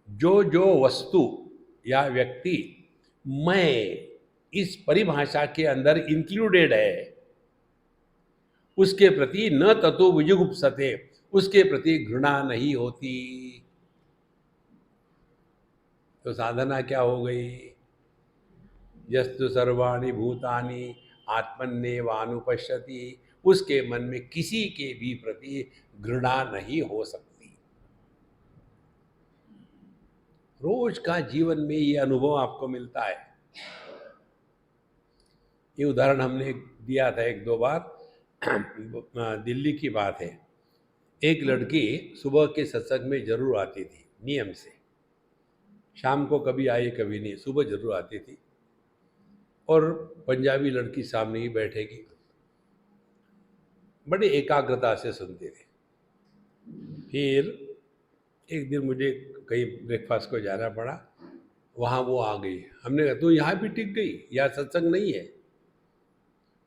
जो जो वस्तु या व्यक्ति मैं इस परिभाषा के अंदर इंक्लूडेड है, उसके प्रति न ततो विजुगुप्सते, उसके प्रति घृणा नहीं होती। तो साधना क्या हो गई? यस्तु सर्वाणि भूतानि आत्मन्येवानुपश्यति, उसके मन में किसी के भी प्रति घृणा नहीं हो सकती। रोज का जीवन में ये अनुभव आपको मिलता है। ये उदाहरण हमने दिया था 1-2 बार। दिल्ली की बात है, एक लड़की सुबह के सत्संग में जरूर आती थी नियम से, शाम को कभी आई कभी नहीं, सुबह जरूर आती थी। और पंजाबी लड़की सामने ही बैठेगी, बड़ी एकाग्रता से सुनती थी। फिर एक दिन मुझे कहीं ब्रेकफास्ट को जाना पड़ा, वहाँ वो आ गई। हमने कहा, तो यहाँ भी टिक गई, यहाँ सत्संग नहीं है?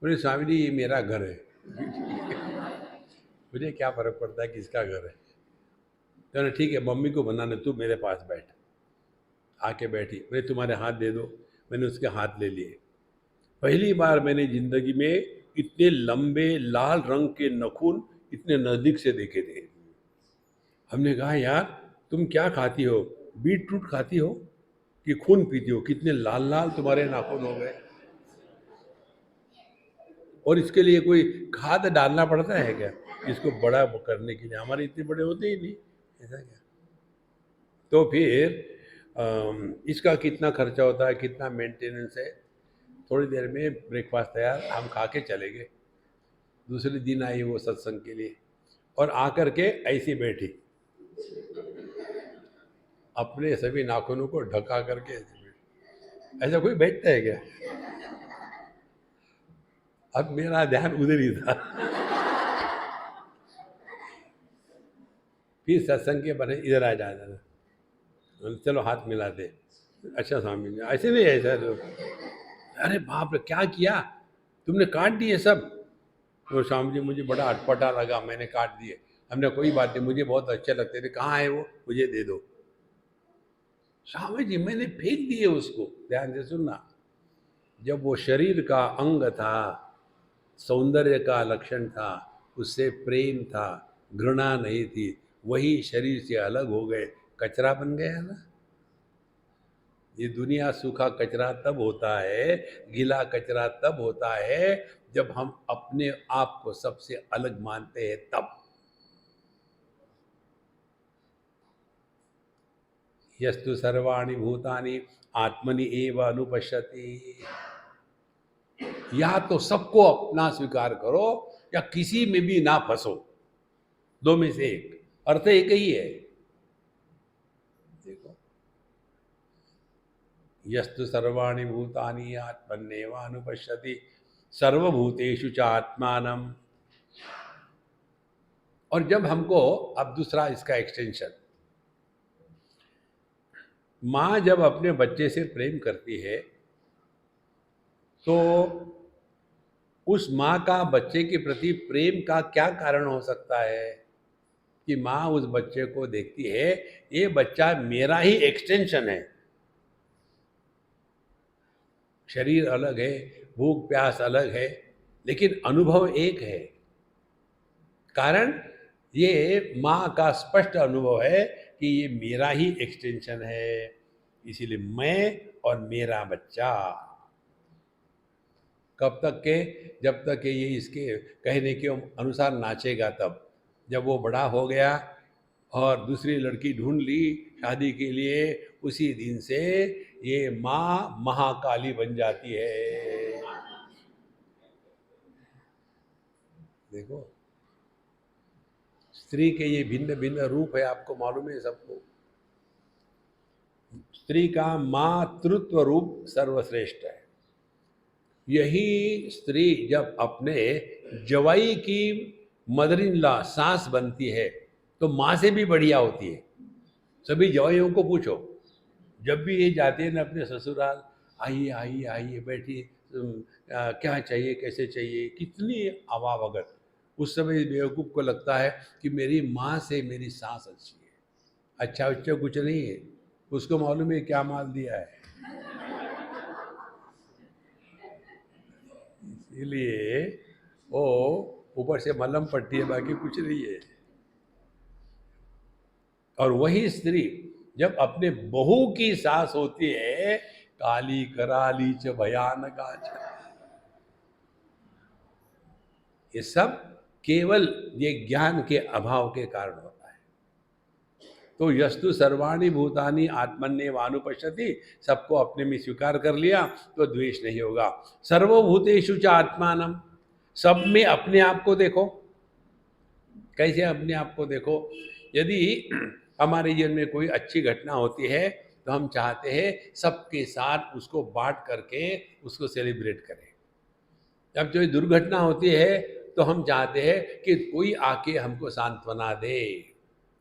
बोले, स्वामी जी ये मेरा घर है। मुझे क्या फर्क पड़ता है किसका घर है? तो ठीक है, मम्मी को बनाने, तू मेरे पास बैठ। आके बैठी, बोले तुम्हारे हाथ दे दो। मैंने उसके हाथ ले लिए। पहली बार मैंने जिंदगी में इतने लंबे लाल रंग के नखून इतने नजदीक से देखे थे। हमने कहा, यार तुम क्या खाती हो, बीट रूट खाती हो कि खून पीती हो? कितने लाल लाल तुम्हारे नाखून हो गए। और इसके लिए कोई खाद डालना पड़ता है क्या इसको बड़ा करने के लिए? हमारे इतने बड़े होते ही नहीं, ऐसा क्या? तो फिर इसका कितना खर्चा होता है, कितना मेंटेनेंस है। थोड़ी देर में ब्रेकफास्ट तैयार, हम खा के चले गए। दूसरे दिन आई वो सत्संग के लिए, और आकर के ऐसी बैठी, अपने सभी नाखूनों को ढका करके ऐसे बैठी। ऐसा कोई बैठता है क्या? अब मेरा ध्यान उधर ही था। फिर सत्संग के बने, इधर आ जाना, चलो हाथ मिलाते। अच्छा स्वामी जी, ऐसे नहीं, ऐसा तो अरे बाप रे क्या किया तुमने, काट दिए सब? तो स्वामी जी मुझे बड़ा अटपटा लगा, मैंने काट दिए। हमने कोई बात नहीं, मुझे बहुत अच्छे लगते थे। कहाँ है वो, मुझे दे दो। स्वामी जी मैंने फेंक दिए उसको। ध्यान से सुनना, जब वो शरीर का अंग था, सौंदर्य का लक्षण था, उससे प्रेम था, घृणा नहीं थी, वही शरीर से अलग हो गए, कचरा बन गया ना। ये दुनिया सूखा कचरा तब होता है, गीला कचरा तब होता है जब हम अपने आप को सबसे अलग मानते हैं तब। यस्तु सर्वाणि भूतानि आत्मनि एव अनुपश्यति। या तो सबको अपना स्वीकार करो या किसी में भी ना फंसो, दो में से एक, अर्थ एक ही है। देखो, यस्तु सर्वाणि भूतानि आत्मन्नेव अनुपश्यति सर्वभूतेषु च आत्मानम। और जब हमको, अब दूसरा इसका एक्सटेंशन, माँ जब अपने बच्चे से प्रेम करती है तो उस माँ का बच्चे के प्रति प्रेम का क्या कारण हो सकता है कि माँ उस बच्चे को देखती है ये बच्चा मेरा ही एक्सटेंशन है। शरीर अलग है, भूख प्यास अलग है, लेकिन अनुभव एक है। कारण ये माँ का स्पष्ट अनुभव है कि ये मेरा ही एक्सटेंशन है, इसीलिए मैं और मेरा बच्चा। कब तक के? जब तक कि ये इसके कहने के अनुसार नाचेगा तब। जब वो बड़ा हो गया और दूसरी लड़की ढूंढ ली शादी के लिए, उसी दिन से ये माँ महाकाली बन जाती है। देखो, स्त्री के ये भिन्न भिन्न रूप है, आपको मालूम है सबको। स्त्री का मातृत्व रूप सर्वश्रेष्ठ है। यही स्त्री जब अपने जवाई की मदर इन लॉ सास बनती है तो माँ से भी बढ़िया होती है। सभी जवाइयों को पूछो, जब भी ये जाते हैं ना अपने ससुराल, आइए आइए आइए बैठिए, क्या चाहिए कैसे चाहिए, कितनी आवा भगत। उस समय बेवकूफ़ को लगता है कि मेरी माँ से मेरी सास अच्छी है। अच्छा अच्छा कुछ नहीं है, उसको मालूम है क्या माल दिया है। इसीलिए वो ऊपर से मलहम पट्टी है, बाकी कुछ नहीं है। और वही स्त्री जब अपने बहू की सास होती है, काली कराली च भयानका च, ये सब केवल ये ज्ञान के अभाव के कारण होता है। तो यस्तु सर्वाणि भूतानि आत्मन्नेव अनुपश्यति, सबको अपने में स्वीकार कर लिया तो द्वेष नहीं होगा। सर्वभूतेषु च आत्मानम, सब में अपने आप को देखो। कैसे अपने आप को देखो? यदि हमारे जीवन में कोई अच्छी घटना होती है तो हम चाहते हैं सबके साथ उसको बांट करके उसको सेलिब्रेट करें। जब जो दुर्घटना होती है तो हम चाहते हैं कि कोई आके हमको सांत्वना दे,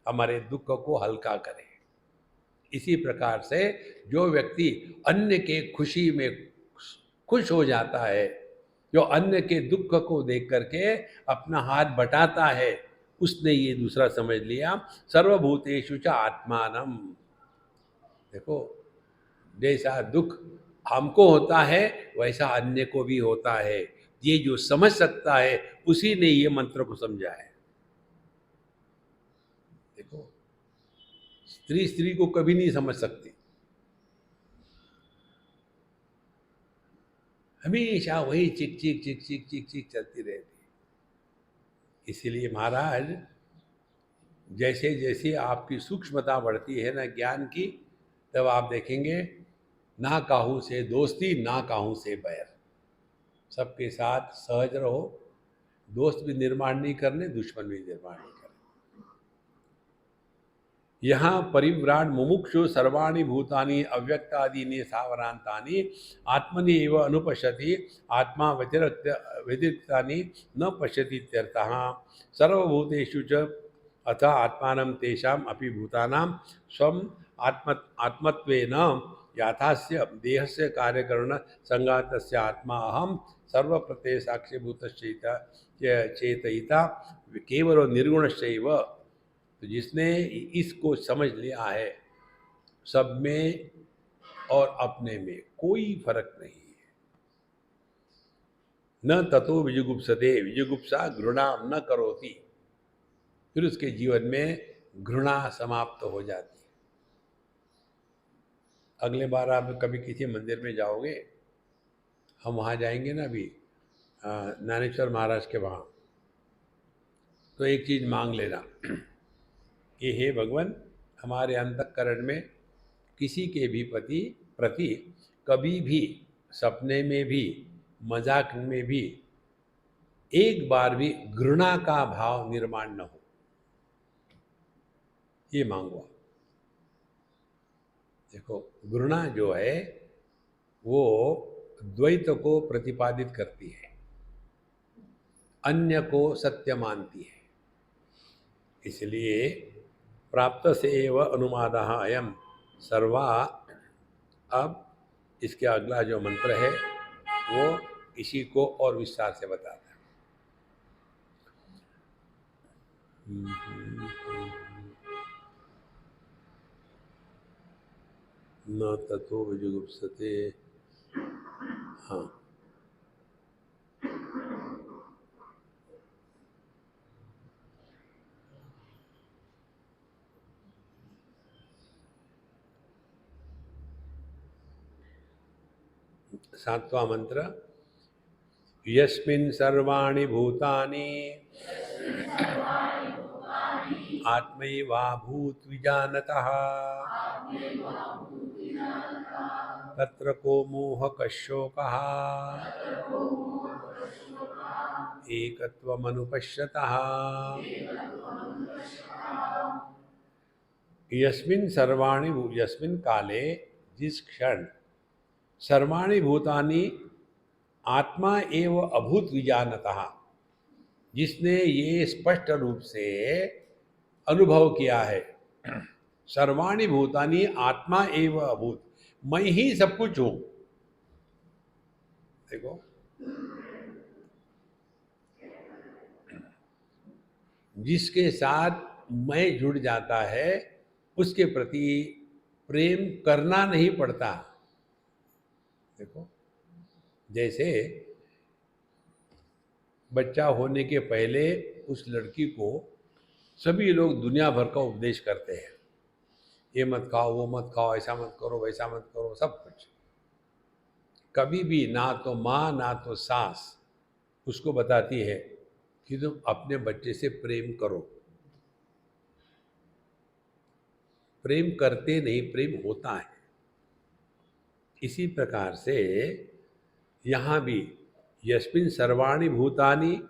हमारे दुख को हल्का करे। इसी प्रकार से जो व्यक्ति अन्य के खुशी में खुश हो जाता है, जो अन्य के दुख को देख करके अपना हाथ बटाता है, उसने ये दूसरा समझ लिया, सर्वभूतेषु च आत्मानम। देखो, जैसा दुख हमको होता है वैसा अन्य को भी होता है। ये जो समझ सकता है उसी ने ये मंत्र को समझा है। देखो, स्त्री स्त्री को कभी नहीं समझ सकती, हमेशा वही चिक चिक चिक चिक चिक चिक चलती रहती। इसीलिए महाराज, जैसे जैसे आपकी सूक्ष्मता बढ़ती है ना ज्ञान की, तब आप देखेंगे ना काहू से दोस्ती ना काहू से बैर। सबके साथ सहज रहो, दोस्त भी निर्माण नहीं करने, दुश्मन भी निर्माण नहीं करने। यहाँ परिव्राट मुमुक्षु सर्वाणि भूतानि अव्यक्तादीनि सावरांतानि आत्मनि एव अनुपश्यति आत्मा व्यतिरिक्तानि न पश्यति इत्यर्थः। सर्वभूतेषु च अथ आत्मानं तेषाम् अपि भूतानां स्वम् आत्मत्वेन याथास्य देहस्य कार्यकरण संघातस्य आत्मा अहम सर्वप्रत्यय साक्षीभूतश्चैत चेतयिता केवलो निर्गुणश्चैव। तो जिसने इसको समझ लिया है, सब में और अपने में कोई फर्क नहीं है। न ततो विजुगुप्सते, विजुगुप्सा घृणाम न करोति, फिर उसके जीवन में घृणा समाप्त हो जाती है। अगले बार आप कभी किसी मंदिर में जाओगे, हम वहाँ जाएंगे ना अभी, ज्ञानेश्वर महाराज के वहाँ, तो एक चीज़ मांग लेना कि हे भगवान, हमारे अंतःकरण में किसी के भी प्रति कभी भी, सपने में भी, मजाक में भी एक बार भी घृणा का भाव निर्माण न हो, ये मांगो आप। देखो, घृणा जो है वो द्वैत को प्रतिपादित करती है, अन्य को सत्य मानती है। इसलिए प्राप्त से एव अनुमादः अयम सर्वा। अब इसके अगला जो मंत्र है वो इसी को और विस्तार से बताता है। न ततो विजुगुप्सते। हाँ, सातवां मंत्र, यस्मिन् सर्वाणि भूतानि आत्मैवाभूत विजानतः तत्र को मोह कशोकः एकत्वमनुपश्यतः। यस्मिन् सर्वाणि यस्मिन् काले, जिस क्षण, सर्वाणि भूतानि आत्मा एव अभूत विजानतः, जिसने ये स्पष्ट रूप से अनुभव किया है, सर्वाणि भूतानि आत्मा एव अभूत, मैं ही सब कुछ हूं। देखो, जिसके साथ मैं जुड़ जाता है उसके प्रति प्रेम करना नहीं पड़ता। देखो, जैसे बच्चा होने के पहले उस लड़की को सभी लोग दुनिया भर का उपदेश करते हैं, ये मत खाओ, वो मत खाओ, ऐसा मत करो, वैसा मत करो, सब कुछ। कभी भी ना तो माँ ना तो सास उसको बताती है कि तुम अपने बच्चे से प्रेम करो। प्रेम करते नहीं, प्रेम होता है। इसी प्रकार से यहाँ भी यस्मिन् सर्वाणि भूतानि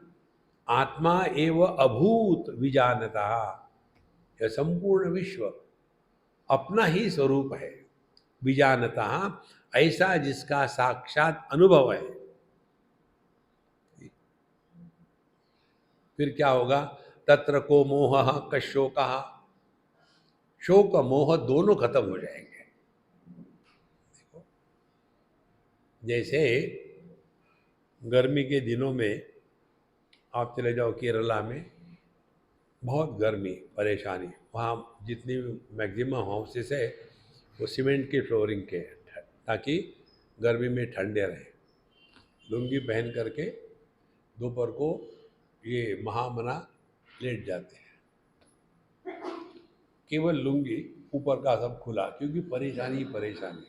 आत्मा एव अभूत विजानता, यह संपूर्ण विश्व अपना ही स्वरूप है। विजानता, ऐसा जिसका साक्षात अनुभव है। फिर क्या होगा? तत्र को मोह कशोकः, शोक मोह दोनों खत्म हो जाएंगे। देखो, जैसे गर्मी के दिनों में आप चले जाओ केरला में, बहुत गर्मी, परेशानी, वहाँ जितनी मैक्सिमम हाउसेस है वो सीमेंट की फ्लोरिंग के हैं, ताकि गर्मी में ठंडे रहें। लुंगी पहन करके दोपहर को ये महामना लेट जाते हैं, केवल लुंगी, ऊपर का सब खुला, क्योंकि परेशानी ही परेशानी,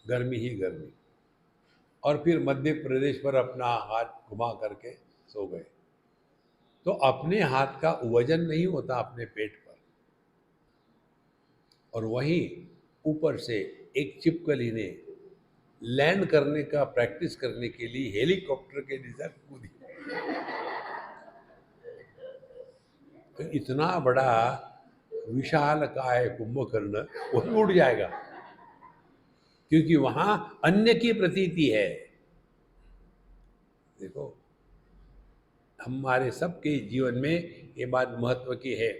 गर्मी ही गर्मी। और फिर मध्य प्रदेश पर अपना हाथ घुमा करके सो गए, तो अपने हाथ का वजन नहीं होता अपने पेट पर, और वहीं ऊपर से एक छिपकली ने लैंड करने का प्रैक्टिस करने के लिए हेलीकॉप्टर के जैसा कूदी, तो इतना बड़ा विशाल काय कुंभकर्ण वो उड़ जाएगा, क्योंकि वहां अन्य की प्रतीति है। देखो, हमारे सबके जीवन में ये बात महत्व की है,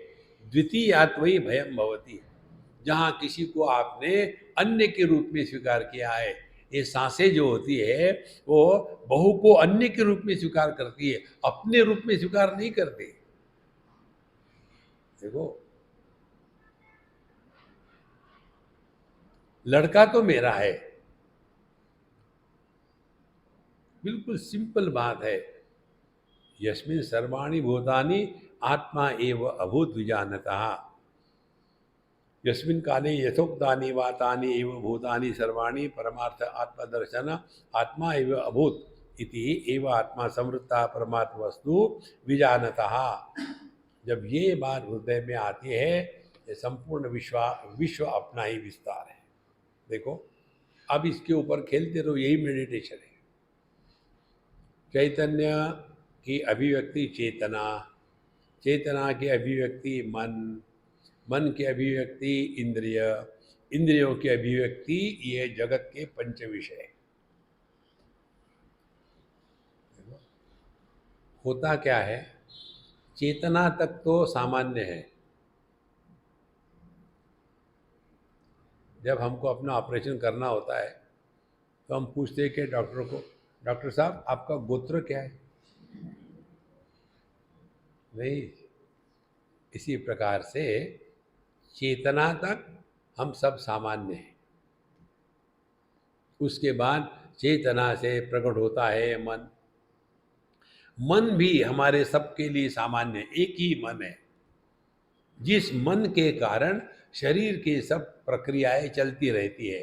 द्वितीयात्वयि भयम भवति। जहाँ किसी को आपने अन्य के रूप में स्वीकार किया है, ये सांसें जो होती है वो बहू को अन्य के रूप में स्वीकार करती है, अपने रूप में स्वीकार नहीं करती। देखो, लड़का तो मेरा है, बिल्कुल सिंपल बात है। यस्मिन् सर्वाणि भूतानि आत्मा एव अभूत विजानतः। यस्मिन् काले यथोक्तानि वा तानि एव भूतानि सर्वाणि परमार्थ आत्मदर्शन आत्मा एव अभूत इति एव आत्मा समृद्धा परमात्म वस्तु विजानतः। जब ये बात हृदय में आती है, ये संपूर्ण विश्व अपना ही विस्तार है। देखो, अब इसके ऊपर खेलते रहो, यही मेडिटेशन है। चैतन्य की अभिव्यक्ति चेतना, चेतना की अभिव्यक्ति मन, मन की अभिव्यक्ति इंद्रिय, इंद्रियों की अभिव्यक्ति ये जगत के पंच विषय। होता क्या है, चेतना तक तो सामान्य है। जब हमको अपना ऑपरेशन करना होता है तो हम पूछते हैं कि डॉक्टर को, डॉक्टर साहब आपका गोत्र क्या है? नहीं, इसी प्रकार से चेतना तक हम सब सामान्य हैं। उसके बाद चेतना से प्रकट होता है मन। मन भी हमारे सबके लिए सामान्य, एक ही मन है, जिस मन के कारण शरीर की सब प्रक्रियाएं चलती रहती है।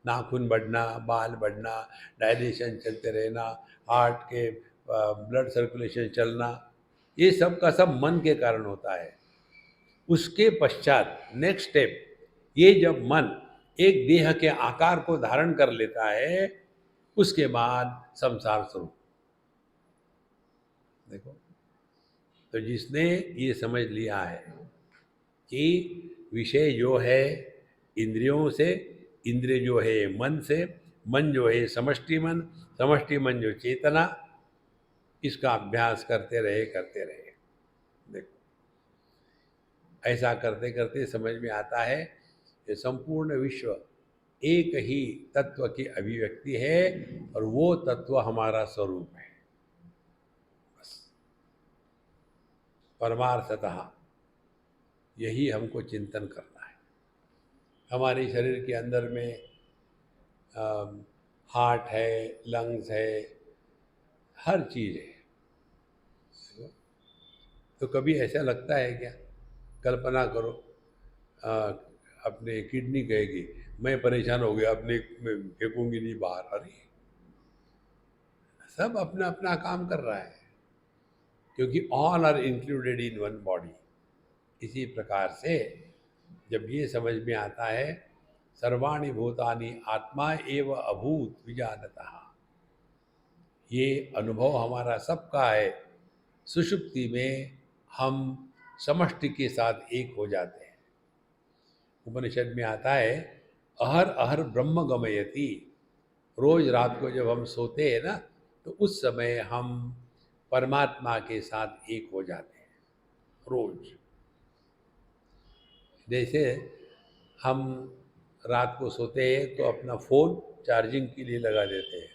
नाखून बढ़ना, बाल बढ़ना, डायजेशन चलते रहना, हार्ट के ब्लड सर्कुलेशन चलना, ये सब का सब मन के कारण होता है। उसके पश्चात नेक्स्ट स्टेप, ये जब मन एक देह के आकार को धारण कर लेता है, उसके बाद संसार स्वरूप। देखो, तो जिसने ये समझ लिया है कि विषय जो है इंद्रियों से, इंद्रिय जो है मन से, मन जो है समष्टि मन, समष्टि मन जो चेतना, इसका अभ्यास करते रहे। देखो, ऐसा करते करते समझ में आता है कि संपूर्ण विश्व एक ही तत्व की अभिव्यक्ति है और वो तत्व हमारा स्वरूप है। बस, परमार्थतः यही हमको चिंतन करना है। हमारे शरीर के अंदर में हार्ट है, लंग्स है, हर चीज़ है। तो कभी ऐसा लगता है क्या? कल्पना करो, अपने किडनी कहेगी मैं परेशान हो गया, अपने फेंकूंगी नहीं बाहर। अरे, सब अपना अपना काम कर रहा है, क्योंकि all are included in one body. इसी प्रकार से जब ये समझ में आता है, सर्वाणि भूतानि आत्मा एव अभूत विजानतः, ये अनुभव हमारा सबका है। सुषुप्ति में हम समष्टि के साथ एक हो जाते हैं। उपनिषद में आता है, अहर अहर ब्रह्म गमयति। रोज रात को जब हम सोते हैं ना, तो उस समय हम परमात्मा के साथ एक हो जाते हैं। रोज जैसे हम रात को सोते हैं तो अपना फ़ोन चार्जिंग के लिए लगा देते हैं।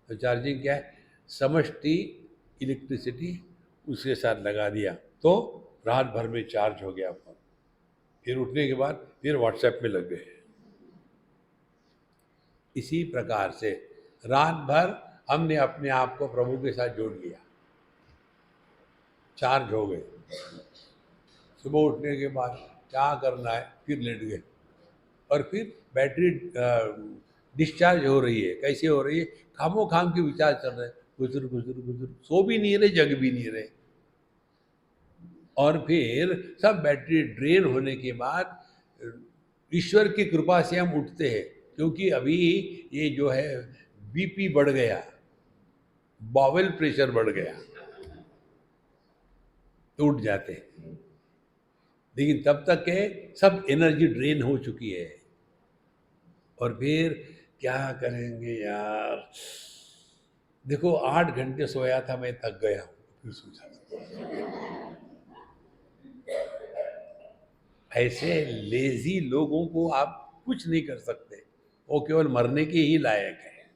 तो चार्जिंग क्या है? समष्टि इलेक्ट्रिसिटी उसके साथ लगा दिया तो रात भर में चार्ज हो गया फ़ोन। फिर उठने के बाद फिर व्हाट्सएप में लग गए। इसी प्रकार से रात भर हमने अपने आप को प्रभु के साथ जोड़ लिया, चार्ज हो गए। सुबह उठने के बाद क्या करना है, फिर लेट गए और फिर बैटरी डिस्चार्ज हो रही है। कैसे हो रही है? खामो खाम के विचार चल रहे हैं, गुजर गुजर गुजर, सो भी नहीं रहे, जग भी नहीं रहे। और फिर सब बैटरी ड्रेन होने के बाद ईश्वर की कृपा से हम उठते हैं, क्योंकि अभी ये जो है बीपी बढ़ गया, बावेल प्रेशर बढ़ गया, तो उठ जाते हैं। लेकिन तब तक के सब एनर्जी ड्रेन हो चुकी है। और फिर क्या करेंगे यार? देखो, 8 घंटे सोया था, मैं थक गया हूँ, फिर सो जाता। ऐसे लेजी लोगों को आप कुछ नहीं कर सकते, वो केवल मरने के ही लायक है,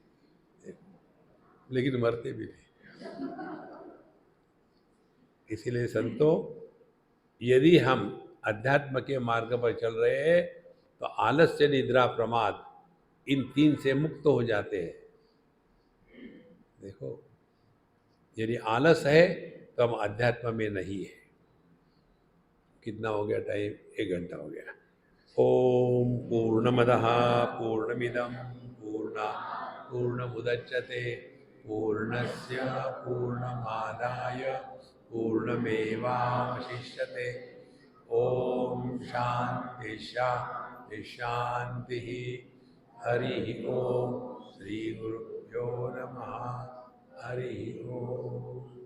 लेकिन मरते भी नहीं। इसीलिए संतों, यदि हम अध्यात्म के मार्ग पर चल रहे हैं तो आलस्य, निद्रा, प्रमाद, इन 3 से मुक्त हो जाते हैं। देखो, यदि आलस है तो हम अध्यात्म में नहीं है। कितना हो गया टाइम? 1 घंटा हो गया। ओम पूर्णमदः पूर्णमिदं पूर्णमुदच्यते पूर्णस्य पूर्णमादाय पूर्णमेवावशिष्यते। ओम शांति शांति शांति। हरि ओम। श्री गुरुभ्यो नमः। हरि ओम।